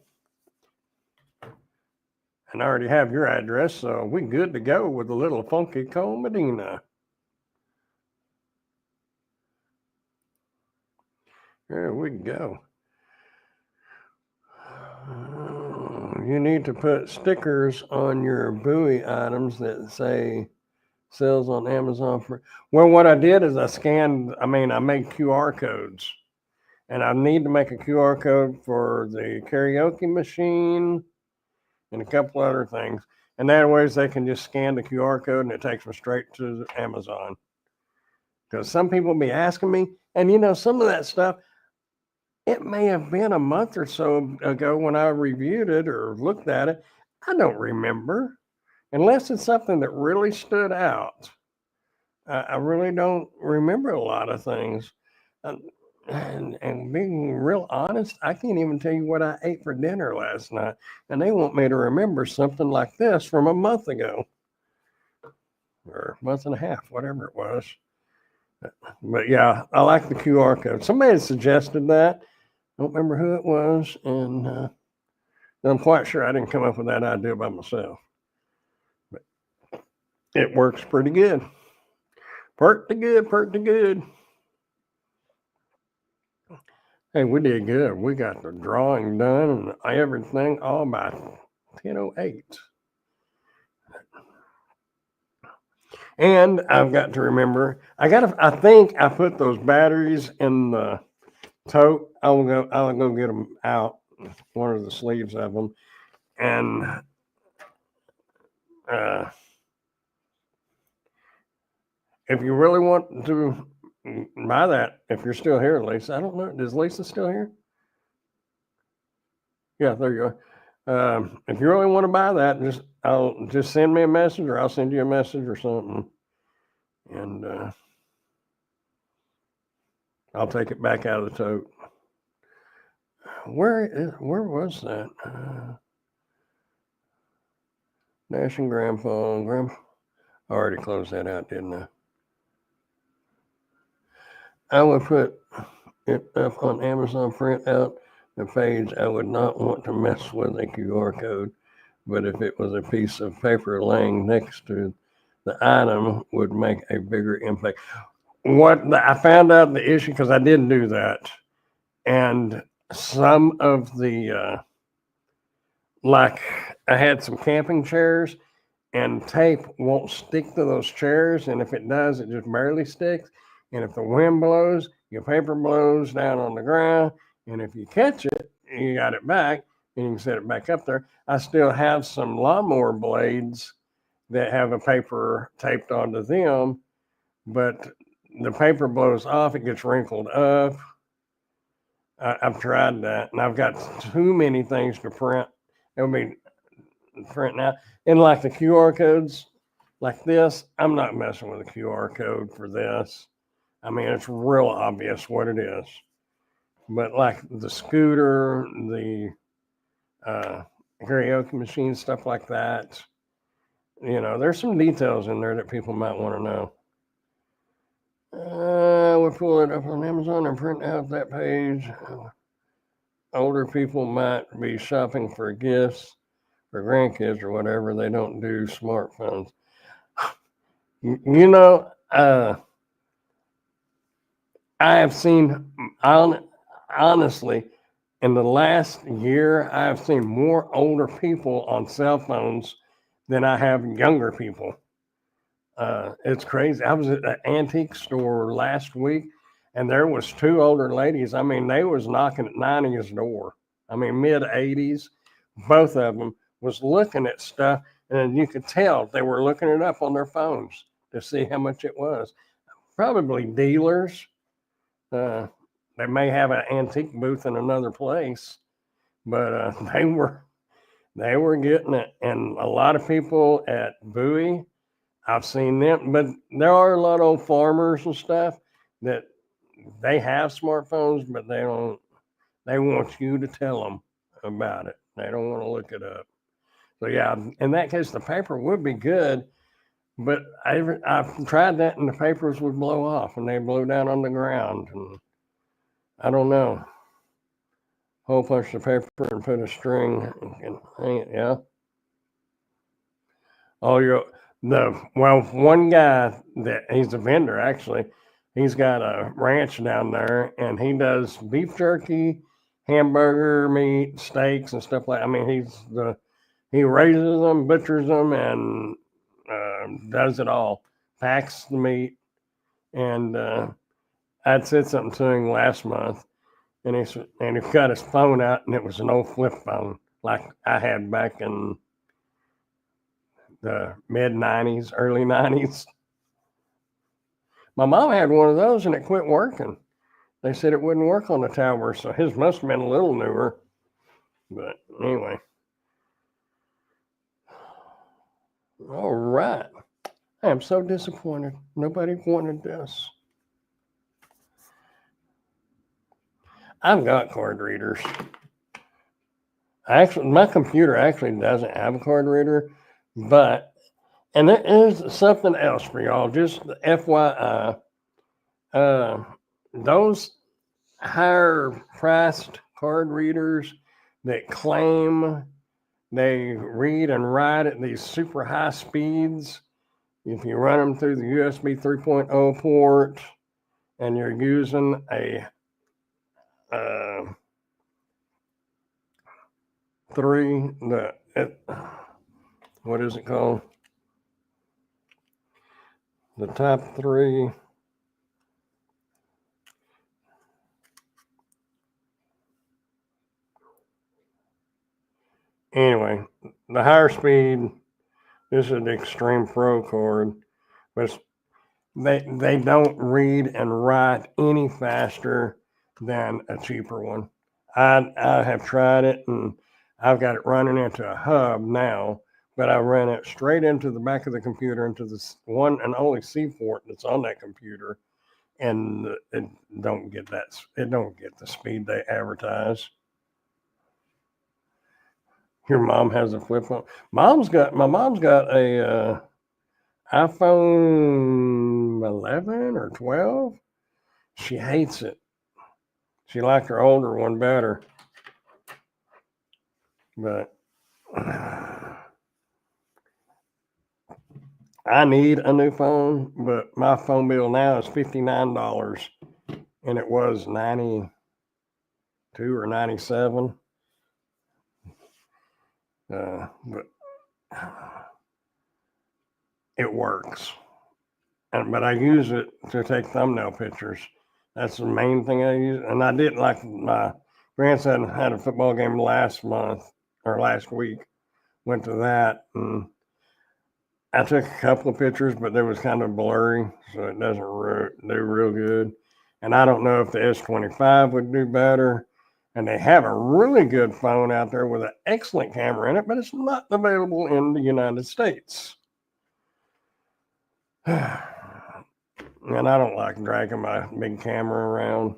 And I already have your address, so we're good to go with the little funky Medina. There we go. You need to put stickers on your buoy items that say sales on Amazon. Well, what I did is I made QR codes. And I need to make a QR code for the karaoke machine and a couple other things. And that way they can just scan the QR code and it takes them straight to Amazon. Because some people be asking me, and some of that stuff, it may have been a month or so ago when I reviewed it or looked at it. I don't remember, unless it's something that really stood out. I really don't remember a lot of things. And being real honest, I can't even tell you what I ate for dinner last night. And they want me to remember something like this from a month ago or a month and a half, whatever it was. But yeah, I like the QR code. Somebody had suggested that. I don't remember who it was. And I'm quite sure I didn't come up with that idea by myself. But it works pretty good. Pretty good. Hey, we did good. We got the drawing done and everything all by 10:08. And I've got to remember, I think I put those batteries in the tote. I'll go get them out, one of the sleeves of them. And if you really want to buy that, if you're still here, Lisa, I don't know. Is Lisa still here? Yeah, there you go. If you really want to buy that, just send me a message, or I'll send you a message or something, and I'll take it back out of the tote. Where was that? Nash and Grandpa. I already closed that out, didn't I? I would put it up on Amazon print out a page, I would not want to mess with a QR code, but if it was a piece of paper laying next to the item would make a bigger impact. I found out the issue, because I did do that, and some of the like I had some camping chairs, and tape won't stick to those chairs, and if it does, it just barely sticks. And if the wind blows, your paper blows down on the ground, and if you catch it, you got it back, and you can set it back up there. I still have some lawnmower blades that have a paper taped onto them, but the paper blows off, it gets wrinkled up. I've tried that, and I've got too many things to print. It'll be print now. And like the QR codes, like this, I'm not messing with a QR code for this. I mean, it's real obvious what it is. But like the scooter, the karaoke machine, stuff like that, there's some details in there that people might want to know. We'll pull it up on Amazon and print out that page. Older people might be shopping for gifts for grandkids or whatever. They don't do smartphones. I have seen, honestly, in the last year, I have seen more older people on cell phones than I have younger people. It's crazy. I was at an antique store last week, and there was two older ladies. I mean, they was knocking at 90's door. I mean, mid-80s. Both of them was looking at stuff, and you could tell they were looking it up on their phones to see how much it was. Probably dealers. They may have an antique booth in another place, but they were getting it. And a lot of people at Bowie, I've seen them, but there are a lot of old farmers and stuff that they have smartphones, but they want you to tell them about it. They don't want to look it up. So yeah, in that case, the paper would be good, but I've tried that, and the papers would blow off, and they blow down on the ground, and I don't know. Whole bunch of paper and put a string and hang it, yeah. One guy he's a vendor actually. He's got a ranch down there, and he does beef jerky, hamburger meat, steaks, and stuff like. I mean, he raises them, butchers them, and does it all. Packs the meat, and I'd said something to him last month, and he got his phone out, and it was an old flip phone like I had back in the mid-90s, early 90s. My mom had one of those, and it quit working. They said it wouldn't work on the tower, so his must have been a little newer. But anyway. All right. I am so disappointed. Nobody wanted this. I've got card readers. My computer actually doesn't have a card reader, and there is something else for y'all, just FYI. Those higher priced card readers that claim they read and write at these super high speeds, if you run them through the USB 3.0 port and you're using a what is it called? The top 3. Anyway, the higher speed, this is the Extreme Pro card, but they don't read and write any faster than a cheaper one. I have tried it, and I've got it running into a hub now, but I run it straight into the back of the computer, into this one and only C port that's on that computer, and it don't get the speed they advertise. Your mom has a flip phone. My mom's got a iPhone 11 or 12. She hates it. She liked her older one better. But I need a new phone, but my phone bill now is $59, and it was 92 or 97. But it works. But I use it to take thumbnail pictures. That's the main thing I use. And I did, like, my grandson had a football game last week. Went to that, and I took a couple of pictures, but they was kind of blurry, so it doesn't do real good. And I don't know if the S25 would do better. And they have a really good phone out there with an excellent camera in it, but it's not available in the United States. And I don't like dragging my big camera around.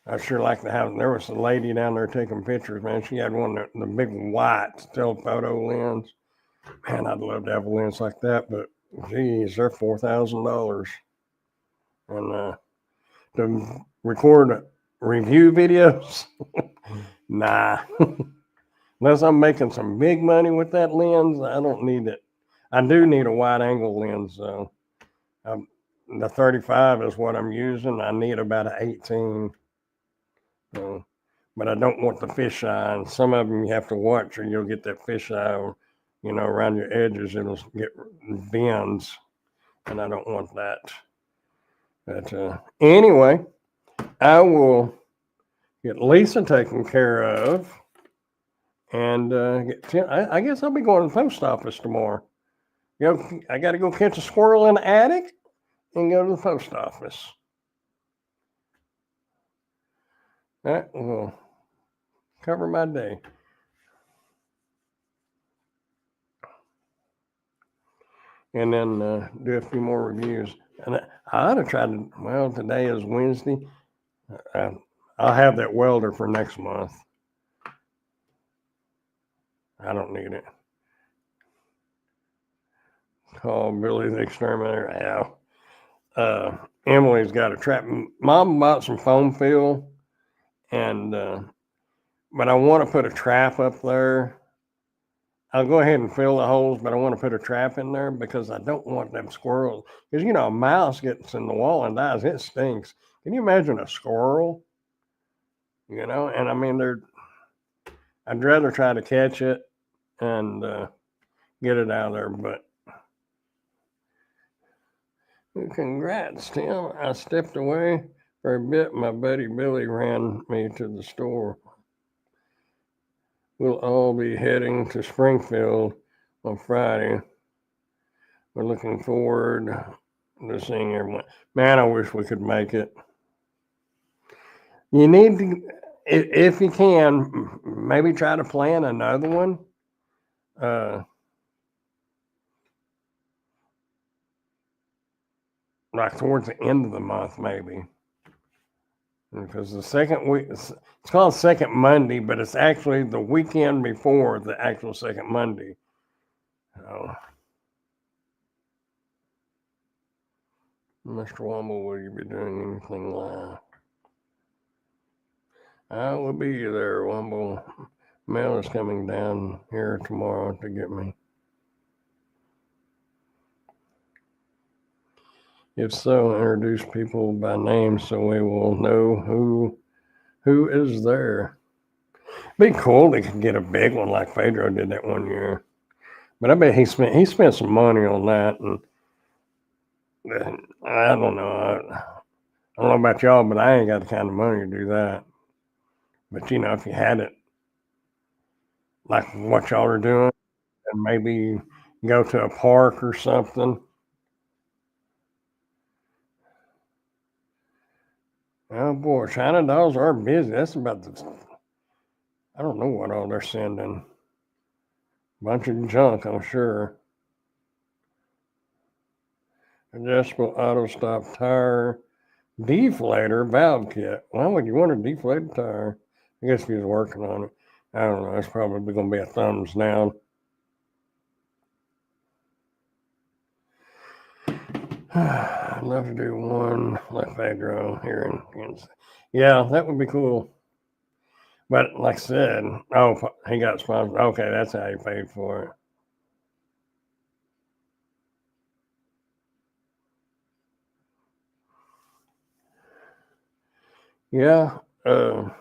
I sure like to have. There was a lady down there taking pictures, man. She had one, the big white telephoto lens. Man, I'd love to have a lens like that, but geez, they're $4,000. And to record review videos, nah. Unless I'm making some big money with that lens, I don't need it. I do need a wide angle lens, though. The 35 is what I'm using. I need about an 18. But I don't want the fisheye. And some of them you have to watch, or you'll get that fisheye, around your edges. It'll get bends, and I don't want that. But anyway, I will get Lisa taken care of, and I guess I'll be going to the post office tomorrow. I got to go catch a squirrel in the attic and go to the post office. That will cover my day. And then do a few more reviews. And I ought to try to, today is Wednesday. I'll have that welder for next month. I don't need it. Call Billy the Exterminator. Emily's got a trap. Mom bought some foam fill, and but I want to put a trap up there. I'll go ahead and fill the holes, but I want to put a trap in there because I don't want them squirrels. Because, a mouse gets in the wall and dies. It stinks. Can you imagine a squirrel? And I mean, I'd rather try to catch it and get it out of there. But congrats, Tim. I stepped away for a bit. My buddy Billy ran me to the store. We'll all be heading to Springfield on Friday. We're looking forward to seeing everyone. Man, I wish we could make it. You need to, if you can, maybe try to plan another one. Like towards the end of the month, maybe. Because the second week, it's called Second Monday, but it's actually the weekend before the actual second Monday. Mr. Womble, will you be doing anything live? I will be there, Womble. Mel is coming down here tomorrow to get me. If so, introduce people by name so we will know who is there. Be cool to get a big one like Pedro did that one year. But I bet he spent some money on that, and I don't know. I don't know about y'all, but I ain't got the kind of money to do that. But if you had it, like what y'all are doing, and maybe go to a park or something. Oh boy, China dolls are busy. That's about I don't know what all they're sending. Bunch of junk, I'm sure. Adjustable auto stop tire, deflator valve kit. Why would you want to deflate a tire? I guess he was working on it. I don't know. It's probably going to be a thumbs down. I'd love to do one like Pedro here in Kansas. Yeah, that would be cool. But like I said, oh, he got sponsored. Okay, that's how he paid for it. Yeah. But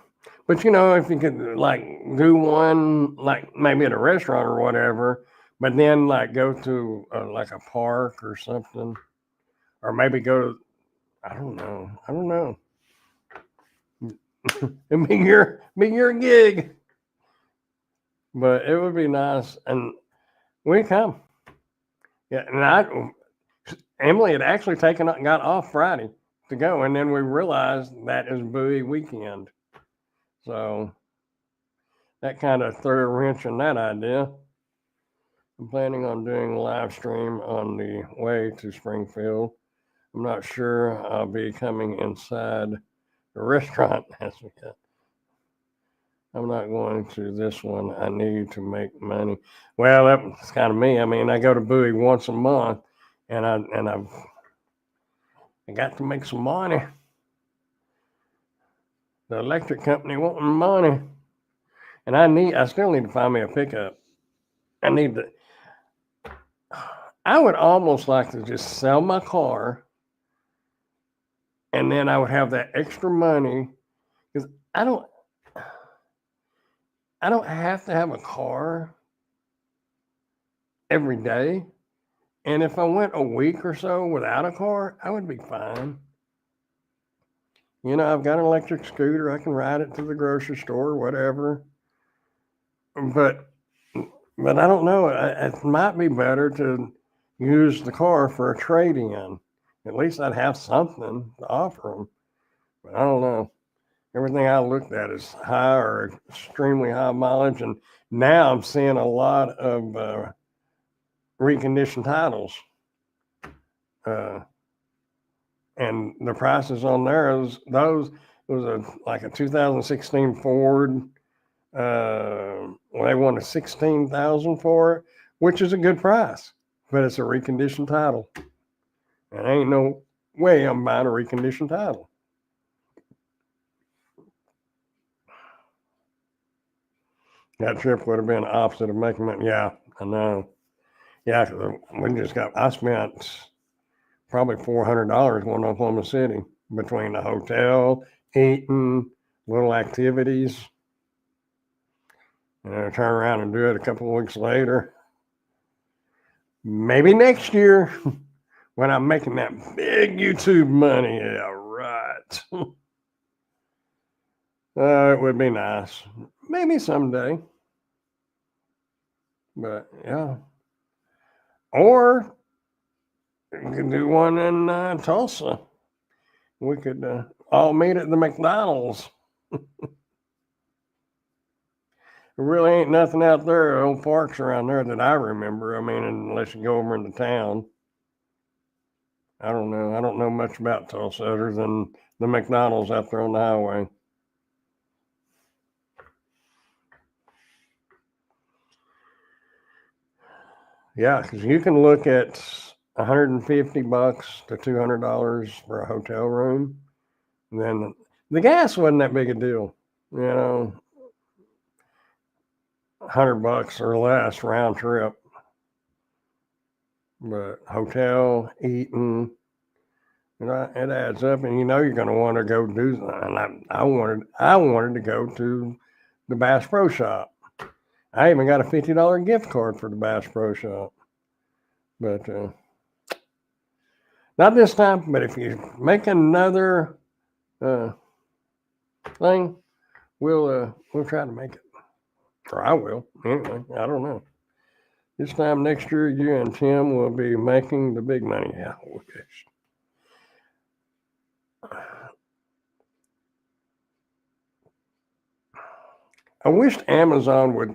if you could like do one, like maybe at a restaurant or whatever, but then like go to like a park or something, or maybe go to, I don't know. It'd be your gig, but it would be nice, and we come. Yeah, and Emily had actually got off Friday to go, and then we realized that is Bowie weekend, so that kind of threw a wrench in that idea. I'm planning on doing a live stream on the way to Springfield. I'm not sure I'll be coming inside the restaurant as we go. I'm not going to this one. I need to make money. Well, that's kind of me. I mean, I go to Bowie once a month, and I got to make some money. The electric company wanting money, and I still need to find me a pickup. I would almost like to just sell my car, and then I would have that extra money, because I don't have to have a car every day. And if I went a week or so without a car, I would be fine. I've got an electric scooter. I can ride it to the grocery store or whatever. But I don't know. It might be better to use the car for a trade-in. At least I'd have something to offer them. But I don't know. Everything I looked at is high or extremely high mileage. And now I'm seeing a lot of reconditioned titles. And the prices on there was like a 2016 Ford. They wanted $16,000 for it, which is a good price, but it's a reconditioned title, and ain't no way I'm buying a reconditioned title. That trip would have been the opposite of making money. Yeah, I know. Yeah, I spent probably $400 going to Oklahoma City between the hotel, eating, little activities. Turn around and do it a couple of weeks later. Maybe next year when I'm making that big YouTube money. Yeah, right. It would be nice. Maybe someday. But yeah. Or you could do one in Tulsa. We could all meet at the McDonald's. There really ain't nothing out there, old parks around there that I remember. I mean, unless you go over into town. I don't know. I don't know much about Tulsa other than the McDonald's out there on the highway. Yeah, because you can look at $150 to $200 for a hotel room. And then the gas wasn't that big a deal, $100 or less round trip. But hotel, eating, it adds up, and you're going to want to go do something. And I wanted to go to the Bass Pro Shop. I even got a $50 gift card for the Bass Pro Shop. But not this time. But if you make another thing, we'll try to make it. Or I will. Anyway, I don't know. This time next year, you and Tim will be making the big money. Yeah, okay. I wished Amazon would.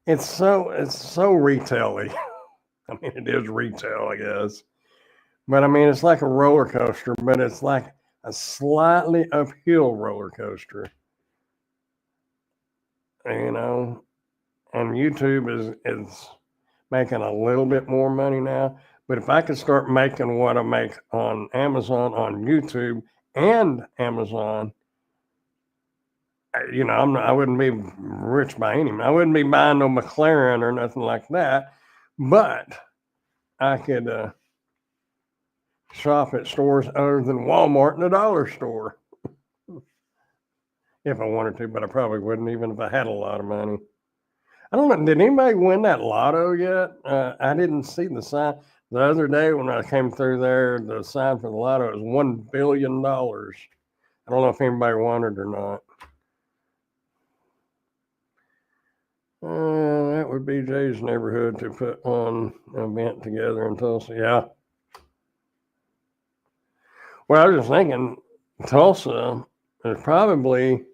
It's so retail-y. I mean, it is retail, I guess. But I mean, it's like a roller coaster, but it's like a slightly uphill roller coaster. And YouTube is making a little bit more money now. But if I could start making what I make on Amazon, on YouTube, and Amazon, you know, I wouldn't be rich by any means. I wouldn't be buying no McLaren or nothing like that, but I could shop at stores other than Walmart and the dollar store if I wanted to, but I probably wouldn't even if I had a lot of money. I don't know. Did anybody win that lotto yet? I didn't see the sign. The other day when I came through there, the sign for the lotto was $1 billion. I don't know if anybody won it or not. That would be Jay's neighborhood to put on an event together in Tulsa. Yeah. Well, I was just thinking, Tulsa is probably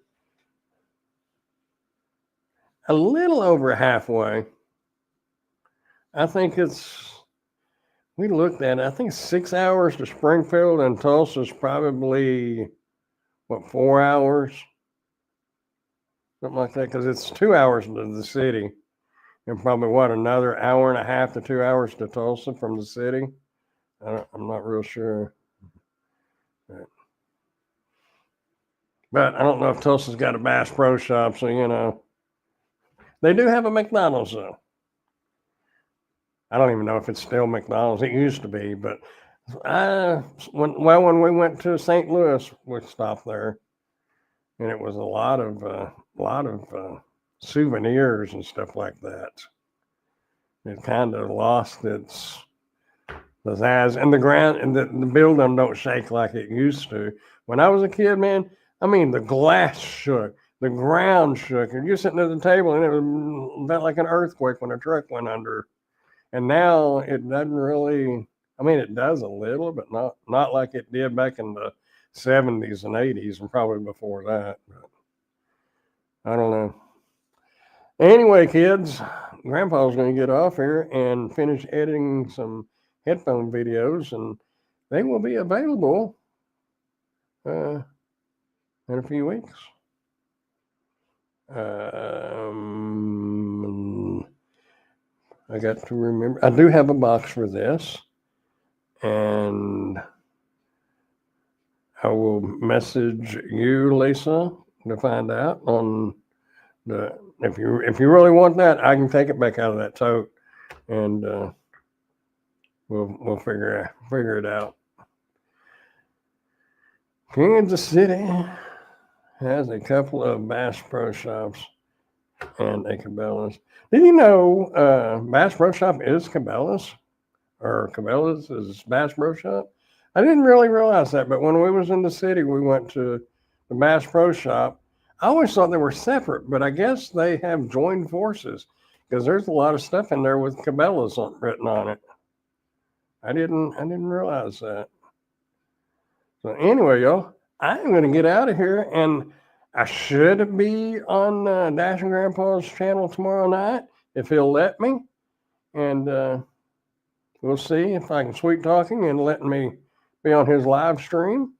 a little over halfway. I think we looked at it, I think 6 hours to Springfield, and Tulsa is probably, 4 hours? Something like that, because it's 2 hours to the city, and probably, another hour and a half to 2 hours to Tulsa from the city? I'm not real sure. But I don't know if Tulsa's got a Bass Pro Shop, so, you know. They do have a McDonald's, though. I don't even know if it's still McDonald's. It used to be, but when we went to St. Louis, we stopped there, and it was a lot of souvenirs and stuff like that. It kind of lost its pizzazz, and the ground and the building don't shake like it used to. When I was a kid, man, I mean, the glass shook, the ground shook, and you're sitting at the table, and it felt like an earthquake when a truck went under. And now it doesn't really. I mean, it does a little, but not like it did back in the 70s and 80s, and probably before that. But I don't know. Anyway, kids, Grandpa's going to get off here and finish editing some headphone videos, and they will be available in a few weeks. I got to remember. I do have a box for this, and I will message you, Lisa, to find out on the. If you really want that, I can take it back out of that tote, and we'll figure it out. Kansas City has a couple of Bass Pro Shops and a Cabela's. Did you know Bass Pro Shop is Cabela's? Or Cabela's is Bass Pro Shop? I didn't really realize that, but when we was in the city, we went to the Bass Pro Shop. I always thought they were separate, but I guess they have joined forces because there's a lot of stuff in there with Cabela's written on it. I didn't realize that. So anyway, y'all, I'm going to get out of here, and I should be on Dash and Grandpa's channel tomorrow night if he'll let me. And we'll see if I can sweet talk him and let me be on his live stream.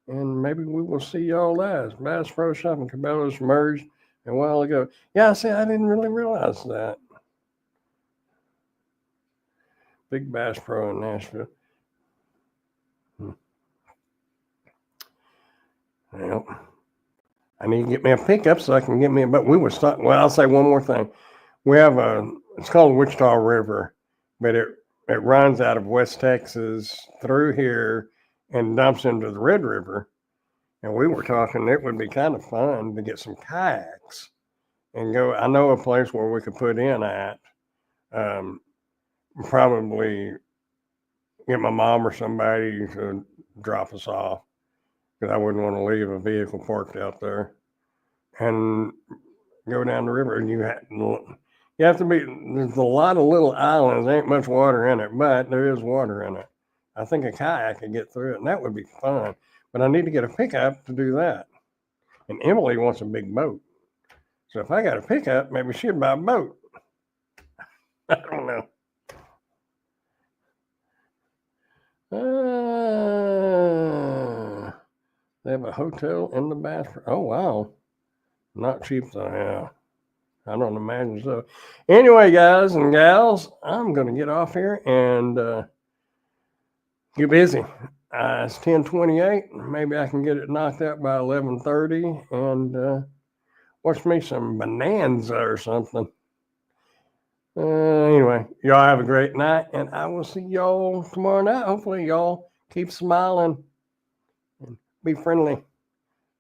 And maybe we will see y'all last. Bass Pro Shop and Cabela's merged a while ago. Yeah, see, I didn't really realize that. Big Bass Pro in Nashville. Well, I need to get me a pickup so I can get me a, but we were stuck. Well, I'll say one more thing. We have it's called Wichita River, but it runs out of West Texas through here and dumps into the Red River. And we were talking, it would be kind of fun to get some kayaks and go. I know a place where we could put in at, probably get my mom or somebody to drop us off, because I wouldn't want to leave a vehicle parked out there and go down the river. And you have to be, there's a lot of little islands. There ain't much water in it, but there is water in it. I think a kayak could get through it, and that would be fun. But I need to get a pickup to do that. And Emily wants a big boat. So if I got a pickup, maybe she'd buy a boat. I don't know. They have a hotel in the bathroom. Oh, wow. Not cheap, though, yeah. I don't imagine so. Anyway, guys and gals, I'm going to get off here and get busy. It's 10:28. Maybe I can get it knocked out by 11:30 and watch me some Bonanza or something. Anyway, y'all have a great night, and I will see y'all tomorrow night. Hopefully, y'all keep smiling and be friendly.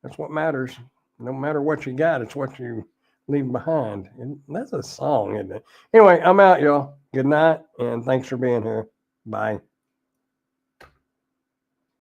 That's what matters. No matter what you got, it's what you leave behind. And that's a song, isn't it? Anyway, I'm out, y'all. Good night, and thanks for being here. Bye.